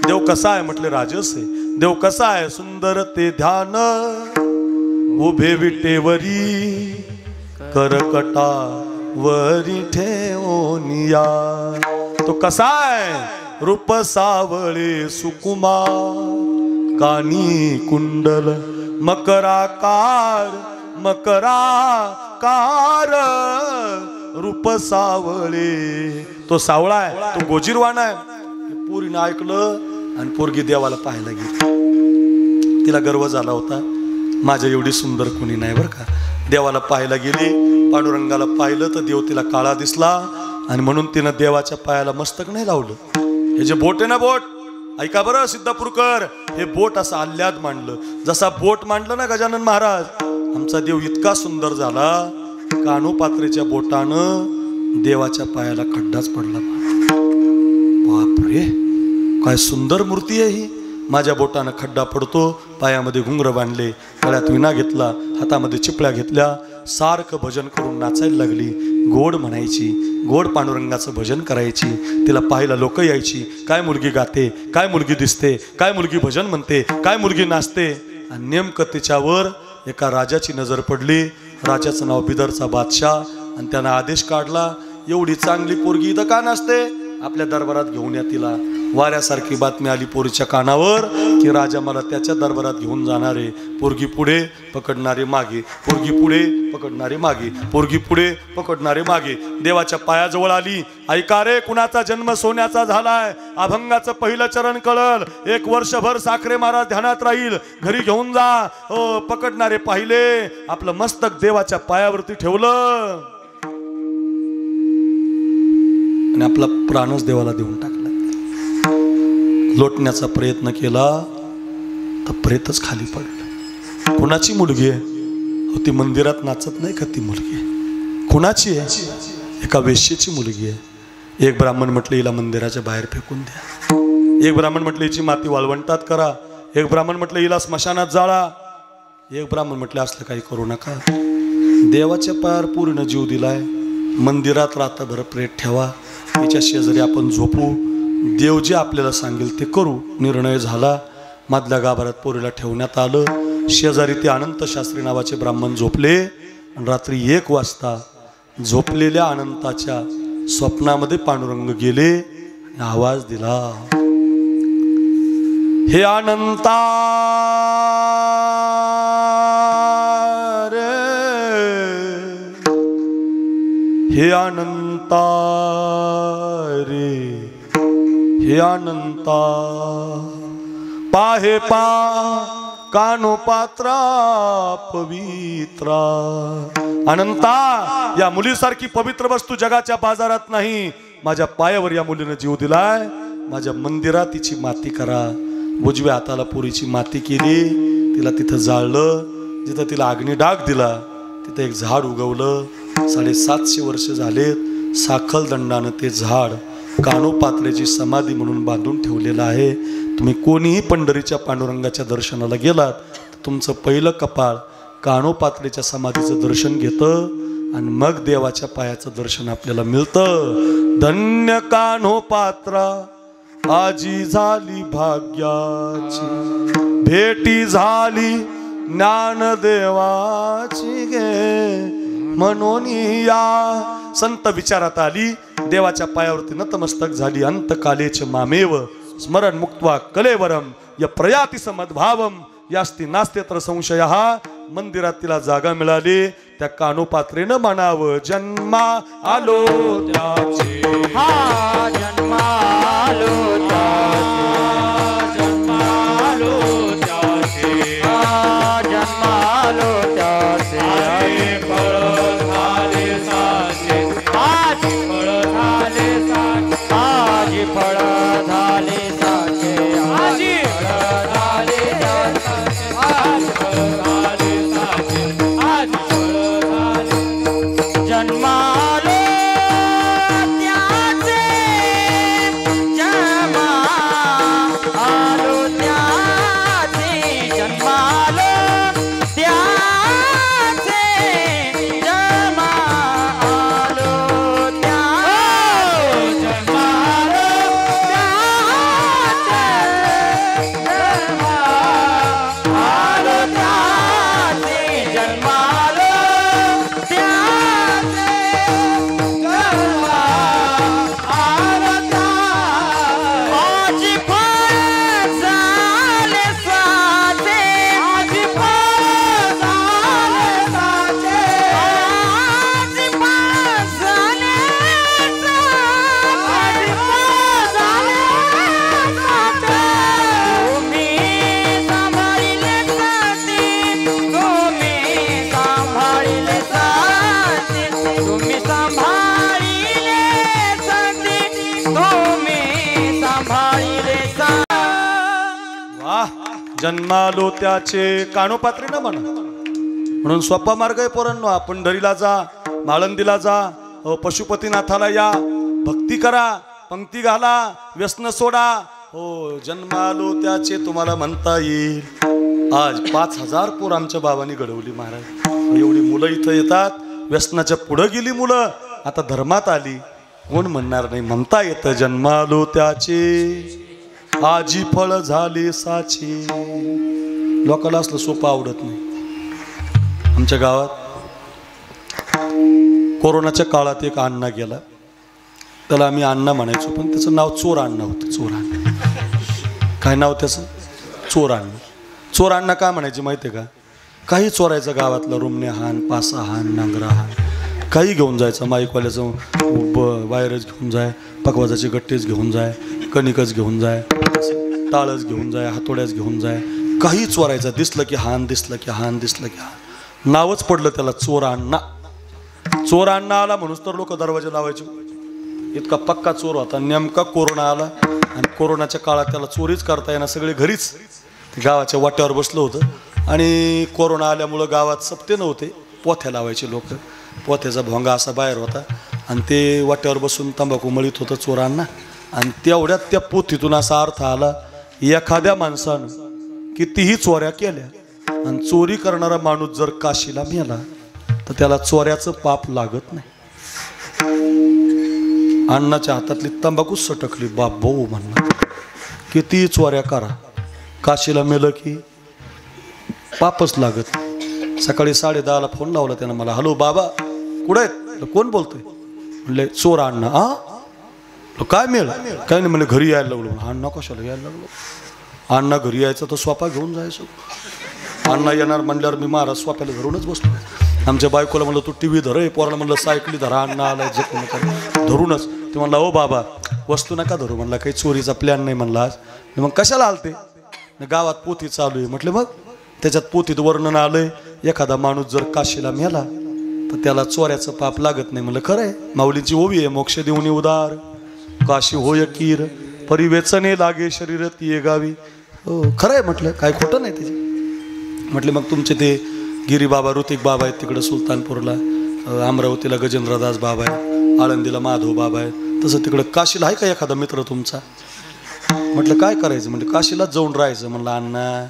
देव कसा आहे म्हटले, राजस आहे. देव कसा आहे, सुंदर ते ध्यान उभे विटेवरी करकटा वरी ठेवोनिया. तो कसा आहे, रूप सावळे सुकुमार, कानी कुंडल मकराकार मकराकार, रूप सावळे. तो सावळा आहे, तो गोजीरवाणा आहे. पोरीनं ऐकलं आणि पोरगी देवाला पाहायला गेली. तिला गर्व झाला होता, माझ्या एवढी सुंदर कोणी नाही बरं का. देवाला पाहायला गेली, पांडुरंगाला पाहिलं तर देव तिला काळा दिसला. आणि म्हणून तिनं देवाच्या पायाला मस्तक नाही लावलं. हे जे बोट आहे ना, बोट ऐका बरं सिद्धापूरकर, हे बोट असं आल्हाद मांडलं. जसा बोट मांडलं ना गजानन महाराज, आमचा देव इतका सुंदर झाला, कानोपात्रेच्या बोटानं देवाच्या पायाला खड्डाच पडला. बापरे, काय सुंदर मूर्ती आहे ही. माझ्या बोटानं खड्डा पडतो, पायामध्ये घुंगर बांधले, गळ्यात विणा घेतला, हातामध्ये चिपळ्या घेतल्या, सारखं भजन करून नाचायला लागली. गोड म्हणायची, गोड पांडुरंगाचं भजन करायची. तिला पाहायला लोक यायची, काय मुलगी गाते, काय मुलगी दिसते, काय मुलगी भजन म्हणते, काय मुलगी नाचते. आणि नेमकं तिच्यावर एका राजाची नजर पडली. राजाचं नाव बिदरचा बादशाह. आणि त्यानं आदेश काढला, एवढी चांगली पोरगी इथं का नाचते, आपल्या दरबारात घेऊन या तिला. वाऱ्यासारखी बातमी आली पोरीच्या कानावर की राजा मला त्याच्या दरबारात घेऊन जाणार आहे. पोरगी पुढे पकडणारे मागे, पोरगी पुढे पकडणारे मागे, पोरगी पुढे पकडणारे मागे. देवाच्या पायाजवळ आली. ऐका रे, कुणाचा जन्म सोन्याचा झालाय, अभंगाचं पहिलं चरण कळल. 1 वर्षभर साखरे महाराज ध्यानात राहील. घरी घेऊन जा. हो, पकडणारे पाहिले, आपलं मस्तक देवाच्या पायावरती ठेवलं आणि आपला प्राणच देवाला देऊन टाकला. लोटण्याचा प्रयत्न केला तर प्रेतच खाली पडलं. कुणाची मुलगी आहे, ती मंदिरात नाचत नाही का ती मुलगी, कुणाची आहे, एका वेश्येची मुलगी आहे. एक ब्राह्मण म्हटलं हिला मंदिराच्या बाहेर फेकून द्या. एक ब्राह्मण म्हटलं हिची माती वाळवंटात करा. एक ब्राह्मण म्हटलं हिला स्मशानात जाळा. एक ब्राह्मण म्हटलं असलं काही करू नका. देवाच्या पायावर पूर्ण जीव दिलाय, मंदिरात रात्रभर प्रेत ठेवा, तिच्या शेजारी आपण झोपू, देव जे आपल्याला सांगेल ते करू. निर्णय झाला. मधल्या गाभारात पोरीला ठेवण्यात आलं. शेजारी ते अनंत शास्त्री नावाचे ब्राह्मण झोपले. आणि रात्री 1 वाजता झोपलेल्या अनंताच्या स्वप्नामध्ये पांडुरंग गेले, आवाज दिला, हे अनंता रे, हे अनंता रे, हे अनंता, पाहे पा कानोपात्रा पवित्रा. अनंता, या मुलीसारखी पवित्र वस्तू जगाच्या बाजारात नाही. माझ्या पायावर या मुलीनं जीव दिलाय. माझ्या मंदिरात तिची माती करा. उजव्या हाताला पोरीची माती केली, तिला तिथं जाळलं. जिथं तिला अग्नी डाग दिला तिथं एक झाड उगवलं. 750 वर्ष झालेत. साखल दंडानं ते झाड कानोपात्रेची समाधी म्हणून बांधून ठेवलेलं आहे. तुम्ही कोणीही पंढरीच्या पांडुरंगाच्या दर्शनाला गेलात तर तुमचं पहिलं कपाळ कानोपात्रेच्या समाधीचं दर्शन घेतं आणि मग देवाच्या पायाचं दर्शन आपल्याला मिळतं. धन्य कान्होपात्रा आजी झाली भाग्याची, भेटी झाली ज्ञानदेवाची गे. म्हणून या संत विचारात आली, देवाच्या पायावरती नतमस्तक झाली. अंतकालेचे मामेव स्मरण मुक्त्वा कलेवरम य प्रयाती समद्भावम यास्ती नास्तेत्र संशय. मंदिरात तिला जागा मिळाली. त्या कानोपात्रेनं म्हणावं जन्मा आलो त्याचे, हा जन्मालो त्याचे, जन्मालो त्याचे, हा जन्मालो त्याचे. आजी फळ झाले साचे, आजी फळ झाले साचे, आजी फळ झाले साचे, आजी फळ झाले साचे, आजी फळ झाले साचे, आजी फळ झाले. जन्मालो त्याचे, जन्मा आलो त्याचे, जन्मालो त्याचे, जन्मा आलो त्याचे, जन्मालो त्याचे, जन्मा आलो त्याचे, जन्मालो त्याचे, जन्मा आलो त्याचे. आजी फळ झाले साचे, आजी फळ झाले साचे, आजी फळ झाले साचे, आजी फळ झाले साचे. तुम्ही सांभाळिले साचे, तुम्ही सांभाळिले साचे, तुम्ही सांभाळिले साचे, तुम्ही सांभाळिले साचे. वाह, जन्मालो त्याचे कानोपात्रेनं म्हणा. म्हणून सोपा मार्ग आहे पोरांनो. आपण पंढरीला जा, माळंदीला जा, पशुपतीनाथाला या, भक्ती करा, पंक्ती घाला, व्यसन सोडा. हो, जन्मालो त्याचे तुम्हाला म्हणता येईल. आज 5,000 पोर आमच्या बाबांनी घडवली महाराज. एवढी मुलं इथं येतात, व्यसनाच्या पुढं गेली मुलं, आता धर्मात आली. कोण म्हणणार नाही, म्हणता येतं जन्मालो त्याचे, आजी फळ झाले साचे. लोकांना असलं सोपं आवडत नाही. आमच्या गावात कोरोनाच्या काळात एक अण्णा गेला. त्याला आम्ही अण्णा म्हणायचो, पण त्याचं नाव चोर अण्णा होतं. चोर अण्णा. काय नाव त्याचं? चोर अण्णा. चोर अण्णा का म्हणायचे माहिती आहे का? काही चोरायचं गावातलं, रुमणे हान, पासा हान, नांगरा हान, काही घेऊन जायचं. माईकवाल्याचं वायरच घेऊन जाय, पकवाजाचे गट्टेच घेऊन जाय, कणिकच घेऊन जाय, टाळच घेऊन जाय, हातोड्याच घेऊन जाय. काही चोरायचं. दिसलं की हान, दिसलं की हान, दिसलं की हान. नावच पडलं त्याला चोर अण्णा. चोर अण्णा आला म्हणून तर लोक दरवाजे लावायचे. इतका पक्का चोर होता. नेमका कोरोना आला आणि कोरोनाच्या काळात त्याला चोरीच करता येणार. सगळे घरीच गावाच्या वाट्यावर बसलं होतं आणि कोरोना आल्यामुळं गावात सप्ते नव्हते. पोथ्या लावायचे लोक. पोथ्याचा भोंगा असा बाहेर होता आणि ते वाट्यावर बसून तंबाखू मळीत होतं चोर अण्णा. आणि तेवढ्यात त्या पोथीतून असा अर्थ आला, एखाद्या माणसानं कितीही चोऱ्या केल्या आणि चोरी करणारा माणूस जर काशीला मेला तर त्याला चोऱ्याचं पाप लागत नाही. अण्णाच्या हातातली तंबाखू सटकली. बाबो म्हणला, कितीही चोऱ्या करा, काशीला मेलं की पापच लागत. सकाळी 10:30ला फोन लावला त्यानं मला. हॅलो बाबा, कुठे आहेत? कोण बोलतोय? म्हणले चोर अण्णा. काय मिळेल? काय नाही म्हणले, घरी यायला लागलो. अण्णा कशाला यायला लागलो? अण्णा घरी यायचं तर स्वपा घेऊन जायचं. अण्णा येणार म्हणल्यावर मी महाराज स्वप्याला धरूनच बसलो. आमच्या बायकोला म्हणलं तू टी व्ही धर, पोराला म्हणलं सायकली धरा, अण्णा आलाय जे कोण धरूनच. ते म्हणला ओ बाबा वस्तू नका धरू. म्हणला काही चोरीचा प्लॅन नाही म्हणला आज. मग कशाला आलते? गावात पोथी चालू आहे. म्हटलं मग त्याच्यात पोथीत वर्णन आलंय, एखादा माणूस जर काशीला मेला तर त्याला चोऱ्याचं पाप लागत नाही. म्हणलं खरंय, माऊलीची ओवी आहे, मोक्ष देऊनी उदार काशी होय कीर, परिवेचने लागे शरीर तिये गावी. हो खरंय म्हटलं, काय खोटं नाही त्याचे. म्हटले मग तुमचे ते गिरी बाबा, ऋतिक बाबा आहेत तिकडं सुलतानपूरला, अमरावतीला गजेंद्रदास बाबा आहे, आळंदीला माधव बाबा आहे, तसं तिकडं काशीला आहे का एखादा मित्र तुमचा? म्हटलं काय करायचं? म्हणजे काशीलाच जाऊन राहायचं. म्हणलं अण्णा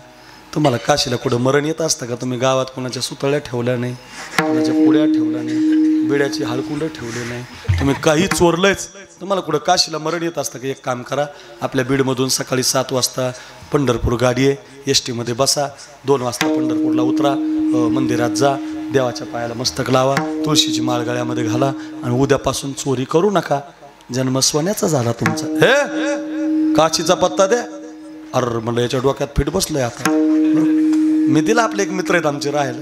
तुम्हाला काशीला कुठं मरण येत असतं का? तुम्ही गावात कोणाच्या सुतळ्या ठेवल्या नाही, कोणाच्या पुड्या ठेवल्या नाही, बिड्याची हाळकुंड ठेवले नाही, तुम्ही काही चोरलंच, तुम्हाला कुठं काशीला मरण येत असतं का? एक काम करा, आपल्या बीडमधून सकाळी 7 वाजता पंढरपूर गाडी आहे, एस टीमध्ये बसा, 2 वाजता पंढरपूरला उतरा, मंदिरात जा, देवाच्या पायाला मस्तक लावा, तुळशीची माळ गळ्यामध्ये घाला आणि उद्यापासून चोरी करू नका, जन्म सोन्याचा झाला तुमचा. हे काशीचा पत्ता द्या. अरे म्हणलं याच्या डोक्यात फिट बसलंय आता. मी दिला, आपले एक मित्र आहेत आमचे राहायला,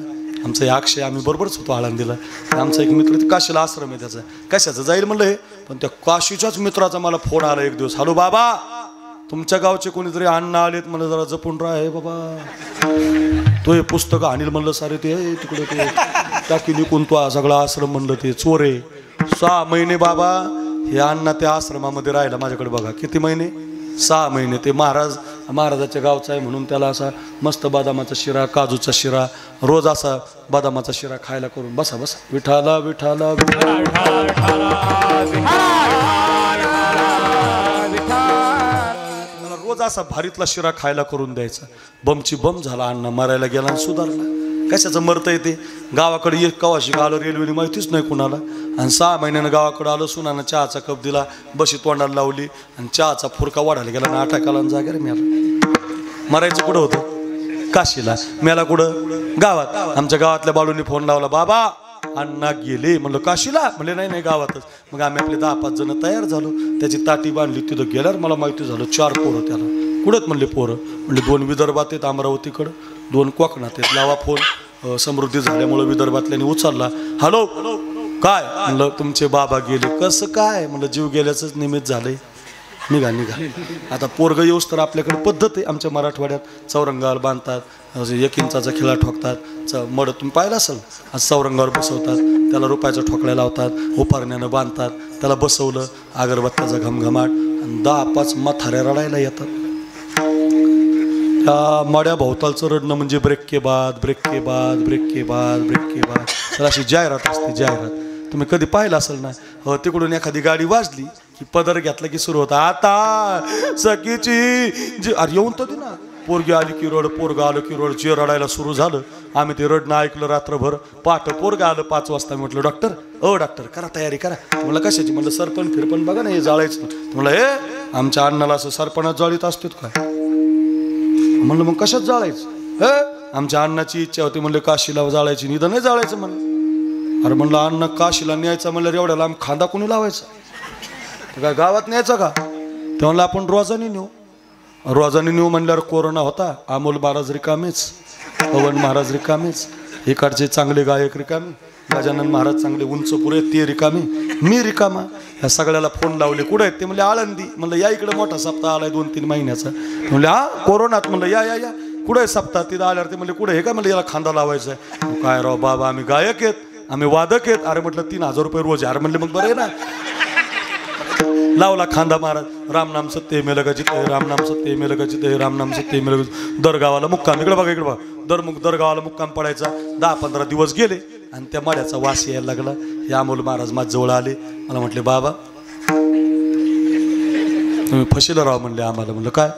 आमचं अक्षय, आम्ही बरोबरच होतो आळंदीला. आमचा एक मित्र ते काशीला आश्रम आहे त्याचा, कशाचं जाईल म्हणलं हे. पण त्या काशीच्याच मित्राचा मला फोन आला एक दिवस, हॅलो बाबा तुमच्या गावचे कोणीतरी अण्णा आलेत, मला जरा जपून राहा. हे बाबा तो हे पुस्तकं आणील म्हणलं सारे ते तिकडे ते टाकी निघून तो सगळा आश्रम म्हणलं ते चोरे. 6 महिने बाबा हे अण्णा त्या आश्रमामध्ये राहिला माझ्याकडे. बघा किती महिने, 6 महिने. ते महाराजाच्या गावचा आहे म्हणून त्याला असा मस्त बदामाचा शिरा, काजूचा शिरा, रोज असा बदामाचा शिरा खायला करून बसा बसा विठाला विठाला रोज असा भारीतला शिरा खायला करून द्यायचा. बमची बम झाला, अण्णा मरायला गेला आणि सुधारला. कशाचं मरतं येते, गावाकडे एक कवाशी आलं रेल्वेने माहितीच नाही कुणाला, आणि 6 महिन्यानं गावाकडे आलं, सुनानं चहाचा कप दिला, बशी तोंडाला लावली आणि चहाचा फुरका वाढायला गेला ना अटॅकाला जागे रे. मेला मरायचं कुठं होतं? काशीला. मेला कुठं? गावात. आमच्या गावातल्या बाळूंनी फोन लावला, बाबा अण्णा गेले. म्हणलं काशीला? म्हणले नाही नाही गावातच. मग आम्ही आपले 10-5 जण तयार झालो, त्याची ताटी बांधली. तिथं गेल्यावर मला माहिती झालं 4 पोरं त्याला. कुठंच म्हणले पोरं? म्हणले 2 विदर्भात आहेत अमरावतीकडं, 2 कोकणात आहेत. लावा फोन. समृद्धी झाल्यामुळं विदर्भातल्याने उचलला. हॅलो काय? म्हणलं तुमचे बाबा गेले. कसं काय? म्हणलं जीव गेल्याचंच निमित्त झालंय, निघा. आता पोरग येऊस तर आपल्याकडे पद्धत आहे आमच्या मराठवाड्यात, चौरंगावर बांधतात, 1 इंचाचा खिळा ठोकतात, मड तुम्ही पाहिलं असेल, आज चौरंगावर बसवतात, त्याला रुपयाचा ठोकळ्या लावतात, उपारण्यानं बांधतात, त्याला बसवलं, अगरबत्त्याचा घमघमाट, आणि 10-5 म्हाताऱ्या रडायला येतात. त्या मड्या भोवतालचं रडणं म्हणजे ब्रेक के बाद ब्रेक के बाद ब्रेक के बाद ब्रेक के बाद. तर अशी जाहिरात असते, जाहिरात तुम्ही कधी पाहिलं असेल ना. तिकडून एखादी गाडी वाजली की पदर घेतला की सुरू होता, आता सखीची जी. अरे येऊन तर दे ना. पोरगी आली की रड, पोरगा आलं की रड, जे रडायला सुरू झालं. आम्ही ते रडणं ऐकलं रात्रभर. पहाटे पोरगा आलं 5 वाजता. म्हटलं डॉक्टर, डॉक्टर करा तयारी करा. म्हणलं कशाची? म्हणलं सरपण फिरपण बघा ना, हे जाळायचं. म्हणलं हे आमच्या अण्णाला असं सरपणात जाळीत असतात काय? म्हणलं मग कशात जाळायचं? आमच्या अण्णाची इच्छा होती म्हणलं काशीला जाळायची, निधन नाही जाळायचं म्हणलं. अरे म्हणलं अण्णा काशीला न्यायचा म्हणलं एवढ्या लांब खांदा कोणी लावायचा? काय गावात न्यायचा का? ते म्हणलं आपण रोजानी नेऊ. रोजानी नेऊ म्हणल्यावर कोरोना होता, अमोल महाराज रिकामेच, पवन महाराज रिकामेच, इकडचे चांगले गायक रिकामे, गजानन महाराज चांगले उंच पुरे ते रिकामे, मी रिकामा. ह्या सगळ्याला फोन लावले, कुठे आहेत ते? म्हणले आळंदी. म्हणलं या इकडे मोठा सप्ताह आलाय 2-3 महिन्याचा. म्हणले हा कोरोनात. म्हणलं या या या. कुठे आहे सप्ताह? तिथं आल्यावर ते म्हणले कुठे हे का? म्हणलं याला खांदा लावायचा आहे. काय राव बाबा, आम्ही गायक आहेत, आम्ही वादक आहेत. अरे म्हटलं 3000 रुपये रोज. अरे म्हणले मग बरं आहे ना. लावला खांदा महाराज, रामनाम सत्य मेलं गजित आहे, रामनाम सत्य मेलं गजित आहे, रामनाम सत्य मेलं गजित. दर गावाला मुक्काम, इकडे बघा इकडे बघा, दर गावाला मुक्काम पडायचा. 10-15 दिवस गेले आणि त्या माड्याचा वास यायला लागला. हे अमोल महाराज माझ्याजवळ आले. मला म्हटले बाबा तुम्ही फशीला राव म्हणले आम्हाला. म्हणलं काय?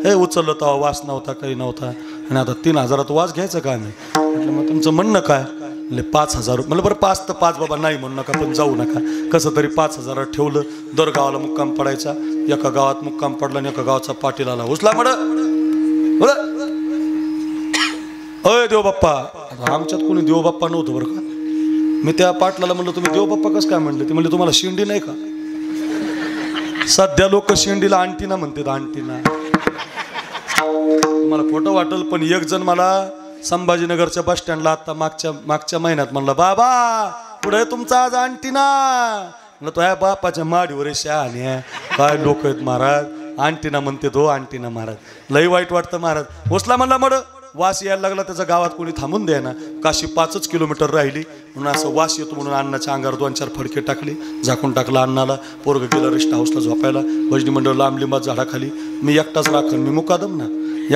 हे उचललं तेव्हा वास नव्हता, काही नव्हता, आणि आता 3000 वास घ्यायचं का आम्ही? म्हटलं मग तुमचं म्हणणं काय? म्हणजे 5000. म्हणलं बरं 5 तर 5 बाबा नाही म्हणू नका, पण जाऊ नका. कसं तरी 5000 ठेवलं. दर गावाला मुक्काम पडायचा. एका गावात मुक्काम पडला आणि एका गावाचा पाटील आला. उचला मड अय देव बाप्पा. आमच्यात कोणी देव बाप्पा नव्हतं बरं का. मी त्या पाटलाला म्हणलं तुम्ही देव बाप्पा कसं काय म्हणले? ते म्हणले तुम्हाला शेंडी नाही का? सध्या लोक शेंडीला अंटीना म्हणतात, अंटीना. तुम्हाला खोटं वाटेल पण एक जण मला संभाजीनगरच्या बस स्टँडला आता मागच्या महिन्यात म्हणलं बाबा पुढे तुमचा आज अंटीना. म्हणलं तो ह्या बापाच्या माडीवर शहाणे काय लोक आहेत महाराज. अंटीना म्हणते तो, अंटीना महाराज. लई वाईट वाटतं महाराज. उचला म्हणला मड. वास यायला लागला. त्याचा गावात कोणी थांबून द्या ना. काशी 5 किलोमीटर राहिली म्हणून असं वास येतो म्हणून अण्णाच्या अंगावर 2-4 फडके टाकले, झाकून टाकला अण्णाला. पोरग गेला रेस्ट हाऊसला झोपायला. भजनी मंडळ लांब लिंबात झाडाखाली. मी एकटाच राखण, मी मुकादम ना,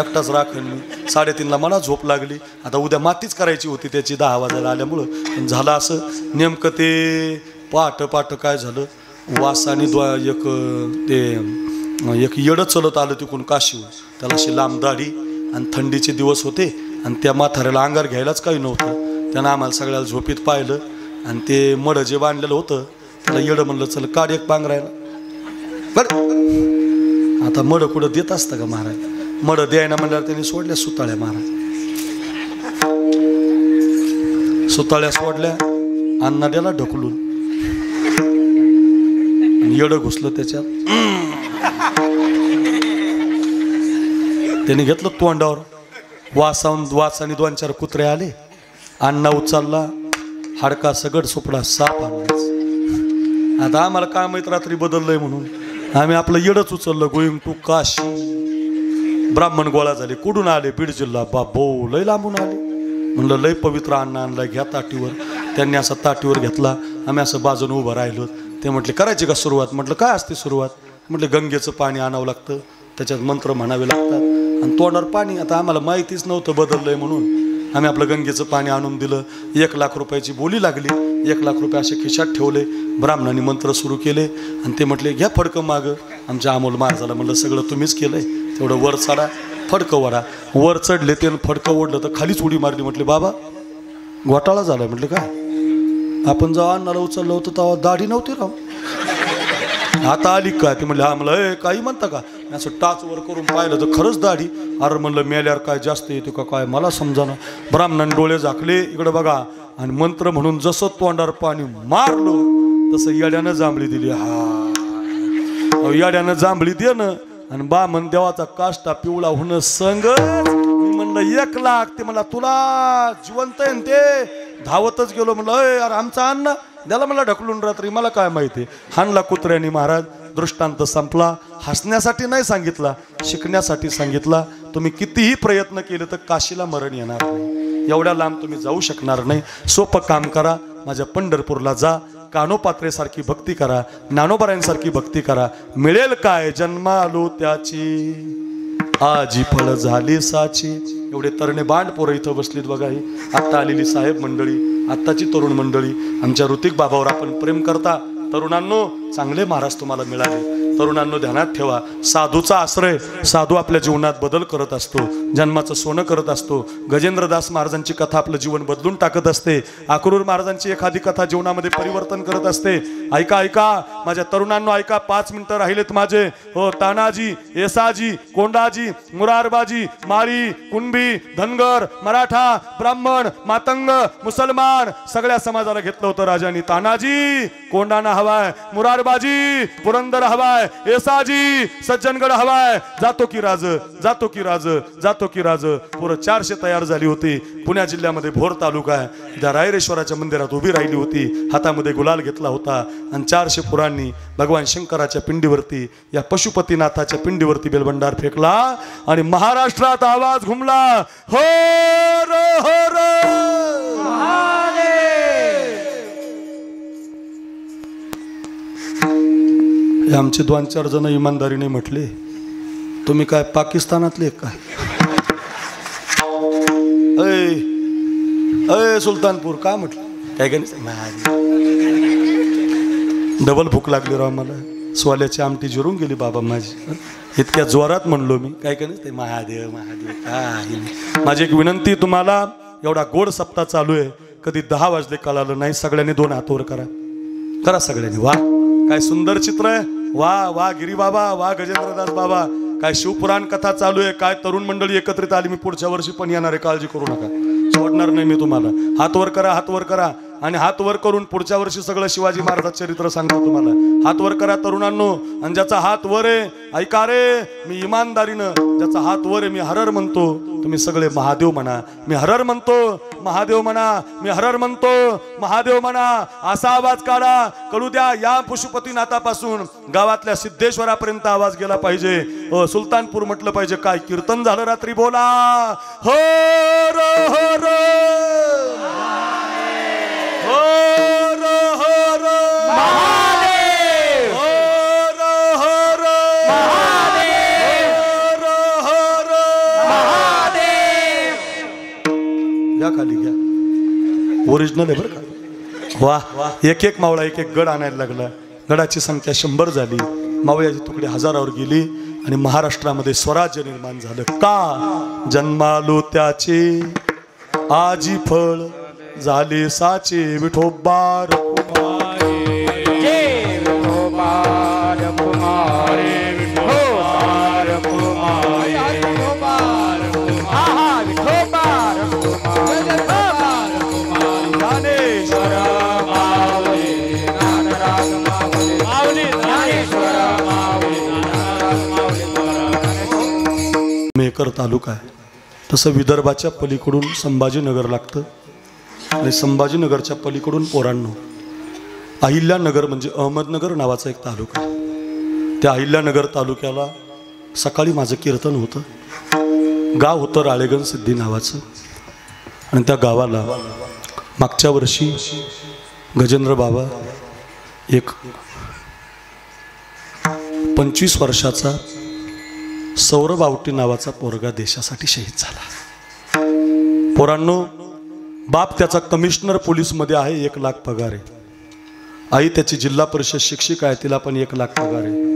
एकटाच राखण मी. 3:30ला मला झोप लागली. आता उद्या मातीच करायची होती त्याची 10 वाजायला आल्यामुळं. पण झालं असं नेमकं ते पाट काय झालं, वासाने एक ते एक येडं चलत आलं तिकडून काशीवर. त्याला अशी लांब दाढी आणि थंडीचे दिवस होते आणि त्या म्हाताऱ्याला अंगार घ्यायलाच काही नव्हतं. त्यानं आम्हाला सगळ्याला झोपीत पाहिलं आणि ते मड जे बांधलेलं होतं त्याला येडं म्हणलं, चल काढ एक पांघरायला. बरं आता मड कुठं देत असतं का महाराज? मड द्यायना म्हणल्यावर त्यांनी सोडल्या सुताळ्या. महाराज सुताळ्या सोडल्या, अण्णा द्याला ढकलून येडं घुसलं त्याच्यात. त्याने घेतलं तोंडावर, वासाने 2-4 कुत्रे आले. अण्णा उचलला, हाडका सगड सुपडा साप आणला. आता आम्हाला काय माहित रात्री बदललंय म्हणून आम्ही आपलं येडच उचललं. Going to Kashi. ब्राह्मण गोळा झाले. कुठून आले? बीड जिल्हा. बाबो लय लांबून आले. म्हणलं लय पवित्र अन्न आणलाय, घ्या ताटीवर. त्यांनी असं ताटीवर घेतला. आम्ही असं बाजून उभं राहिलो. ते म्हटले करायची का सुरुवात? म्हटलं काय असते सुरुवात? म्हटलं गंगेचं पाणी आणावं लागतं, त्याच्यात मंत्र म्हणावे लागतात आणि तोंडावर पाणी. आता आम्हाला माहितीच नव्हतं बदललंय म्हणून आम्ही आपलं गंगेचं पाणी आणून दिलं. 1 लाख रुपयाची बोली लागली. 1 लाख रुपये असे खिशात ठेवले. ब्राह्मणांनी मंत्र सुरू केले आणि ते म्हटले घ्या फडकं मागं. आमच्या अमोल मार झाला. म्हणलं सगळं तुम्हीच केलंय, तेवढं वर चढा, फडकं वडा. वर चढले ते फडकं ओढलं तर खालीच उडी मारली. म्हटले बाबा घोटाळा झाला. म्हटलं काय? आपण जेव्हा अन्नाला उचललं होतं तेव्हा दाढी नव्हती राव, आता आली काय? ते म्हणले हा. म्हणलं काही म्हणता का? असं टाच वर करून पाहिलं तर खरंच दाढी. अरे म्हणलं मेल्यावर काय जास्त येते का काय मला समजाना. ब्राह्मणाने डोळे झाकले, इकडे बघा, आणि मंत्र म्हणून जसं तोंडावर पाणी मारलं तसं येड्यानं जांभळी दिली. हा येड्यानं जांभळी देणं आणि बामन देवाचा काष्टा पिवळा होणं संग. मी म्हणलं 1 लाख. ते म्हणला तुला जिवंत आहे ते. धावतच गेलो. म्हणलं अरे आमचा अण्णा त्याला मला ढकलून रात्री, मला काय माहिती. हाणला कुत्र्यानी. महाराज दृष्टांत संपला. हसण्यासाठी नाही सांगितला, शिकण्यासाठी सांगितला. तुम्ही कितीही प्रयत्न केले तर काशीला मरण येणार नाही. एवढ्या लांब तुम्ही जाऊ शकणार नाही. सोपं काम करा, माझ्या पंढरपूरला जा. कानोपात्रेसारखी भक्ती करा, ज्ञानोबारायांसारखी भक्ती करा. मिळेल काय जन्मालो त्याची, आजी फळ झाली साची. एवढे तरणे बांड पोरं इथं बसलीत बघा. ही आत्ता आलेली साहेब मंडळी, आत्ताची तरुण मंडळी. आमच्या ऋतिक बाबावर आपण प्रेम करता. तरुणांनो चांगले महाराज तुम्हाला मिळाले. तरुणांनो ध्यानात ठेवा, साधूचा आश्रय. साधू आपल्या जीवनात बदल करत असतो, जन्माचं सोनं करत असतो. गजेंद्रदास महाराजांची कथा आपलं जीवन बदलून टाकत असते. अक्रूर महाराजांची एखादी कथा जीवनामध्ये परिवर्तन करत असते. ऐका ऐका माझ्या तरुणांनो, ऐका. 5 मिनिटं राहिलेत माझे. हो, तानाजी, येसाजी, कोंडाजी, मुरारबाजी, माळी, कुणबी, धनगर, मराठा, ब्राह्मण, मातंग, मुसलमान सगळ्या समाजाला घेतलं होतं राजांनी. तानाजी कोंडाना हवाय, मुरारबाजी पुरंदर हवाय, येसाजी सज्जनगड हवाय. जातो की राज, जातो की राज, जातो की राज. पुरं 400 तयार झाली होती. पुण्या जिल्ह्यामध्ये भोर तालुका आहे. त्या रायरेश्वराच्या मंदिरात उभी राहिली होती. हातामध्ये गुलाल घेतला होता आणि 400 पुरांनी भगवान शंकराच्या पिंडीवरती, या पशुपतीनाथाच्या पिंडीवरती बेलभंडार फेकला आणि महाराष्ट्रात आवाज घुमला, हो रो हो रो आमचे 2-4 जण इमानदारीने म्हटले, तुम्ही काय पाकिस्तानातले काय? अय सुलतानपूर का म्हटलं? काय काय डबल भूक लागली राव मला. स्वाल्याची आमटी जिरून गेली बाबा माझी. इतक्या जोरात म्हणलो मी. काय काय नाही, महादेव महादेव काय. माझी एक विनंती तुम्हाला, एवढा गोड सप्ताह चालू आहे, कधी 10 वाजले कळालं नाही. सगळ्यांनी 2 हात वर करा, करा सगळ्यांनी. वा काय सुंदर चित्र आहे. वा वा गिरी बाबा, वा गजेंद्रदास बाबा. काय शिवपुराण कथा चालू आहे. काय तरुण मंडळी एकत्रित आली. मी पुढच्या वर्षी पण येणार आहे, काळजी करू नका, सोडणार नाही मी तुम्हाला. हात वर करा, हात वर करा. आणि हात वर करून पुढच्या वर्षी सगळं शिवाजी महाराजांचं चरित्र सांगतो तुम्हाला. हात वर करा तरुणांनो. आणि ज्याचा हात वर आहे, ऐका रे, मी इमानदारीनं ज्याचा हात वर आहे मी हरर म्हणतो. तुम्ही सगळे महादेव म्हणा. मी हरर म्हणतो, महादेव म्हणा. मी हरर म्हणतो, महादेव म्हणा. असा आवाज काढा, कळू द्या. या पशुपतीनाथापासून गावातल्या सिद्धेश्वरापर्यंत आवाज गेला पाहिजे. सुलतानपूर म्हटलं पाहिजे. काय कीर्तन झालं रात्री, बोला हो रो हो रो, हो रो हो रो महादेव, हो रो हो रो महादेव, हो रो हो रो महादेव. घ्या खाली घ्या. ओरिजिनल आहे बरं का. वा एक एक मावळा, एक एक गड आणायला लागला. गडाची संख्या 100 झाली. मावळ्याची तुकडे हजारावर गेली आणि महाराष्ट्रामध्ये स्वराज्य निर्माण झालं. का? जन्मालो त्याचे आजी फळ झाले साचे विठोबार जय विठोबार कुमारे विठोबार कुमारे हा हा विठोबार कुमार ज्ञानेश्वर माऊली ज्ञानराज माऊली माऊली ज्ञानेश्वर माऊली ज्ञानराज माऊली. मेकर तालुका आहे. तसं विदर्भाच्या पलीकडून संभाजीनगर लागतं आणि संभाजीनगरच्या पलीकडून पोरांनो अहिल्यानगर म्हणजे अहमदनगर नावाचा एक तालुका आहे. त्या अहिल्यानगर तालुक्याला सकाळी माझं कीर्तन होतं. गाव होतं राळेगण सिद्धी नावाचं आणि त्या गावाला मागच्या वर्षी गजेंद्र बाबा एक 25 वर्षाचा सौरभ आवटी नावाचा पोरगा देशासाठी शहीद झाला. पोरांनो बाप त्याचा कमिशनर पोलीसमध्ये आहे, 1 लाख पगार आहे. आई त्याची जिल्हा परिषद शिक्षिका आहे, तिला पण 1 लाख पगार आहे.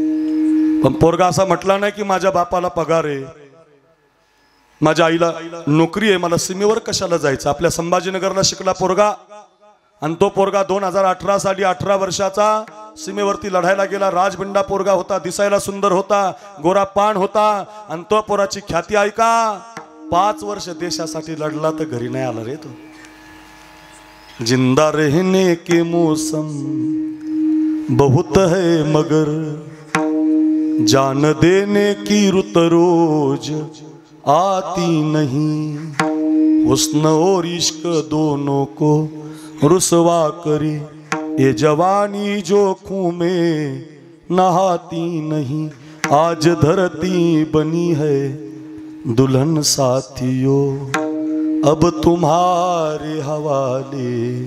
पण पोरगा असा म्हटला नाही की माझ्या बापाला पगार आहे, माझ्या आईला नोकरी आहे, मला सीमेवर कशाला जायचं. आपल्या संभाजीनगरला शिकला पोरगा आणि तो पोरगा 2018 साली 18 वर्षाचा सीमेवरती लढायला गेला. राजबिंडा पोरगा होता, दिसायला सुंदर होता, गोरा पान होता आणि तो पोराची ख्याती ऐका. 5 वर्ष देशासाठी लढला तर घरी नाही आला रे तो. जिंदा रहने के मौसम बहुत है मगर जान देने की रुत रोज आती नहीं. हुस्न और इश्क दोनों को रुसवा करे ये जवानी जो खून में नहाती नहीं. आज धरती बनी है दुल्हन साथियों अब तुम्हारे हवाले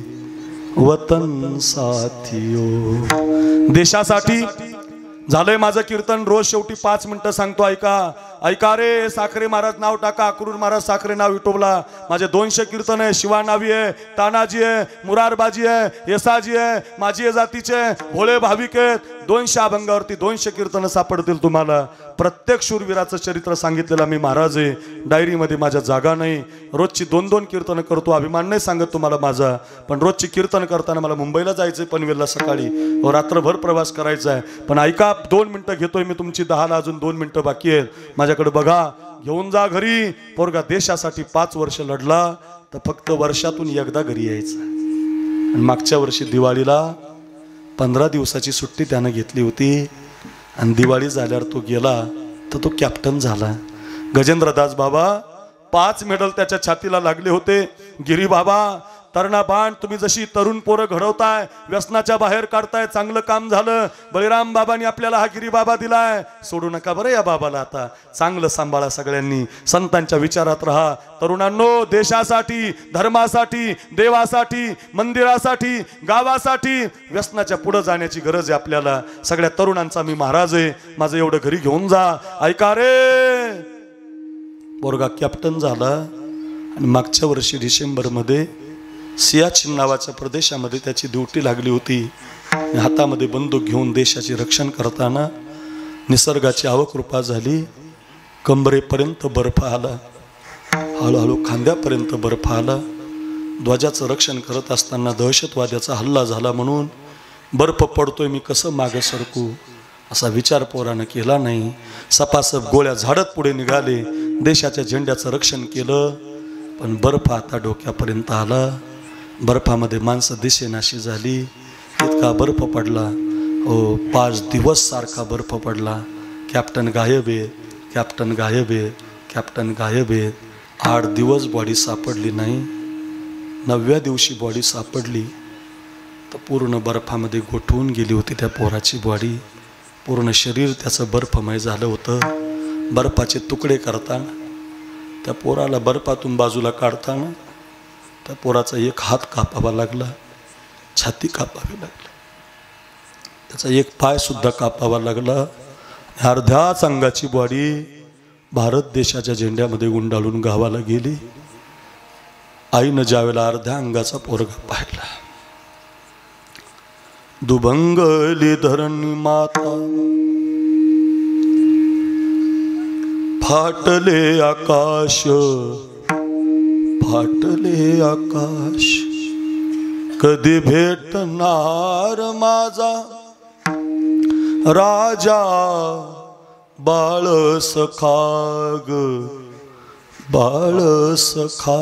वतन साथियों. देशासाठी झालंय माझं कीर्तन. रोज शेवटी 5 मिनिटं सांगतो, ऐका ऐका रे. साखरे महाराज नाव टाका, अक्रूर महाराज साखरे नाव विठोबला. माझे 200 कीर्तन आहे. शिवानावी आहे, तानाजी आहे, मुरारबाजी आहे, येसाजी आहे, माझी जातीचे भोळे भाविक आहेत. 200 अभंगावरती 200 कीर्तन सापडतील तुम्हाला. प्रत्येक शूरवीराचं चरित्र सांगितलेलं मी महाराज आहे. डायरीमध्ये माझ्या जागा नाही. रोजची 2-2 कीर्तन करतो. अभिमान नाही सांगत तुम्हाला माझा, पण रोजची कीर्तन करताना मला मुंबईला जायचंय पनवेलला सकाळी, रात्रभर प्रवास करायचा आहे. पण ऐका 2 मिनिटं घेतोय मी तुमची. 10ला अजून 2 मिनिटं बाकी आहेत. माझ्याकडे बघा, घेऊन जा घरी. पोरगा देशासाठी 5 वर्ष लढला तर फक्त वर्षातून एकदा घरी यायचं. आणि मागच्या वर्षी दिवाळीला 15 दिवसाची सुट्टी त्यानं घेतली होती आणि दिवाळी झाल्यावर तो गेला तर तो कॅप्टन झाला. गजेंद्रदास बाबा 5 मेडल त्याच्या छातीला लागले होते. गिरी बाबा तरणा बाण, तुम्ही जशी तरुण पोरं घडवताय, व्यसनाच्या बाहेर काढताय, चांगलं काम झालं. बळीराम बाबांनी आपल्याला हा गिरी बाबा दिलाय. सोडू नका बरं या बाबाला. आता चांगलं सांभाळा सगळ्यांनी. संतांच्या विचारात राहा. तरुणांनो, देशासाठी, धर्मासाठी, देवासाठी, मंदिरासाठी, गावासाठी व्यसनाच्या पुढे जाण्याची गरज आहे आपल्याला. सगळ्या तरुणांचा मी महाराज आहे. माझं एवढं घरी घेऊन जा. ऐका रे. पोरगा कॅप्टन झाला आणि मागच्या वर्षी डिसेंबरमध्ये सियाचीन नावाच्या प्रदेशामध्ये त्याची ड्युटी लागली होती. हातामध्ये बंदूक घेऊन देशाचे रक्षण करताना निसर्गाची अवकृपा झाली. कंबरेपर्यंत बर्फ आला, हळूहळू खांद्यापर्यंत बर्फ आला. ध्वजाचं रक्षण करत असताना दहशतवाद्याचा हल्ला झाला म्हणून बर्फ पडतोय, मी कसं मागं सरकू असा विचार पोरानं केला नाही. सपासप गोळ्या झाडत पुढे निघाले. देशाच्या झेंड्याचं रक्षण केलं. पण बर्फ आता डोक्यापर्यंत आला. बर्फामध्ये माणसं दिसेनाशी झाली. इतका बर्फ पडला. 5 दिवस सारखा बर्फ पडला. कॅप्टन गायब आहे, कॅप्टन गायब आहे, कॅप्टन गायब आहे. 8 दिवस बॉडी सापडली नाही. 9व्या दिवशी बॉडी सापडली तर पूर्ण बर्फामध्ये गोठवून गेली होती त्या पोराची बॉडी. पूर्ण शरीर त्याचं बर्फमय झालं होतं. बर्फाचे तुकडे करताना, त्या पोराला बर्फातून बाजूला काढताना त्या पोराचा 1 हात कापावा लागला, छाती कापावी लागली, त्याचा 1 पाय सुद्धा कापावा लागला. अर्ध्याच अंगाची बॉडी भारत देशाच्या झेंड्यामध्ये गुंडाळून गावाला गेली. आईनं ज्यावेळेला अर्ध्या अंगाचा पोरगा पाहिला, दुभंगली धरणी माता फाटले आकाश, फाटले आकाश, कधी भेटणार माझा राजा बाळ सखा ग बाळ सखा.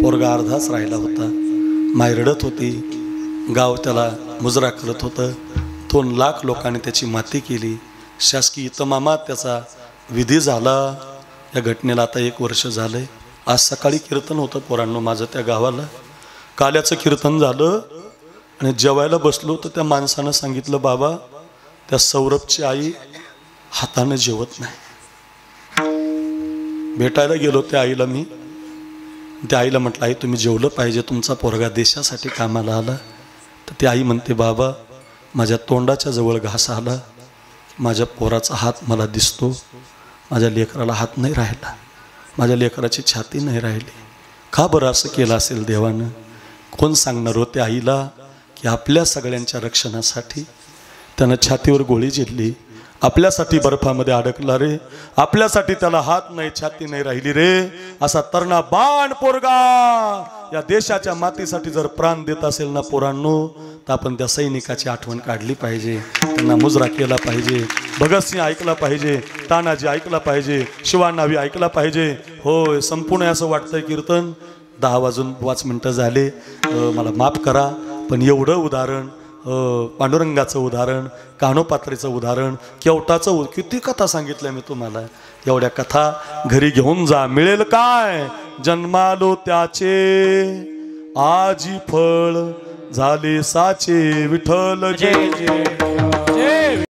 पोरगा अर्धाच राहिला होता. माय रडत होती. गाव त्याला मुजरा करत होतं. 2 लाख लोकांनी त्याची माती केली. शासकीय इतमामात त्याचा विधी झाला. या घटनेला आता 1 वर्ष झालंय. आज सकाळी कीर्तन होतं पोरांनो माझं त्या गावाला. काल्याचं कीर्तन झालं आणि जेवायला बसलो तर त्या माणसानं सांगितलं, बाबा त्या सौरभची आई हाताने जेवत नाही. भेटायला गेलो त्या आईला मी. त्या आईला म्हटलं, आई तुम्ही जेवलं पाहिजे, तुमचा पोरगा देशासाठी कामाला आला. तर ती आई म्हणते, बाबा माझ्या तोंडाच्या जवळ घास आला, माझ्या पोराचा हात मला दिसतो, माझ्या लेकराला हात नाही राहिला, माझ्या लेकराची छाती नाही राहिली. का बरं असं केलं असेल देवानं? कोण सांगणार होते आईला की आपल्या सगळ्यांच्या रक्षणासाठी त्यानं छातीवर गोळी झेलली, आपल्यासाठी बर्फामध्ये अडकला रे, आपल्यासाठी त्याला हात नाही छाती नाही राहिली रे. असा तरणा बाण पोरगा या देशाच्या मातीसाठी जर प्राण देत असेल ना पोरांनो, तर आपण त्या सैनिकाची आठवण काढली पाहिजे, त्यांना मुजरा केला पाहिजे. भगतसिंग ऐकला पाहिजे, तानाजी ऐकला पाहिजे, शिवानावी ऐकला पाहिजे. होय, संपूर्ण असं वाटतंय कीर्तन 10 वाजून 5 मिनिटं झाले. मला माफ करा, पण एवढं उदाहरण, पांडुरंगाचं उदाहरण, कान्होपात्रेचं उदाहरण, केवटाचं, किती कथा सांगितल्या मी तुम्हाला. एवढ्या कथा घरी घेऊन जा. मिळेल काय? जन्मालो त्याचे आजी फळ झाले साचे, विठ्ठल जय जय.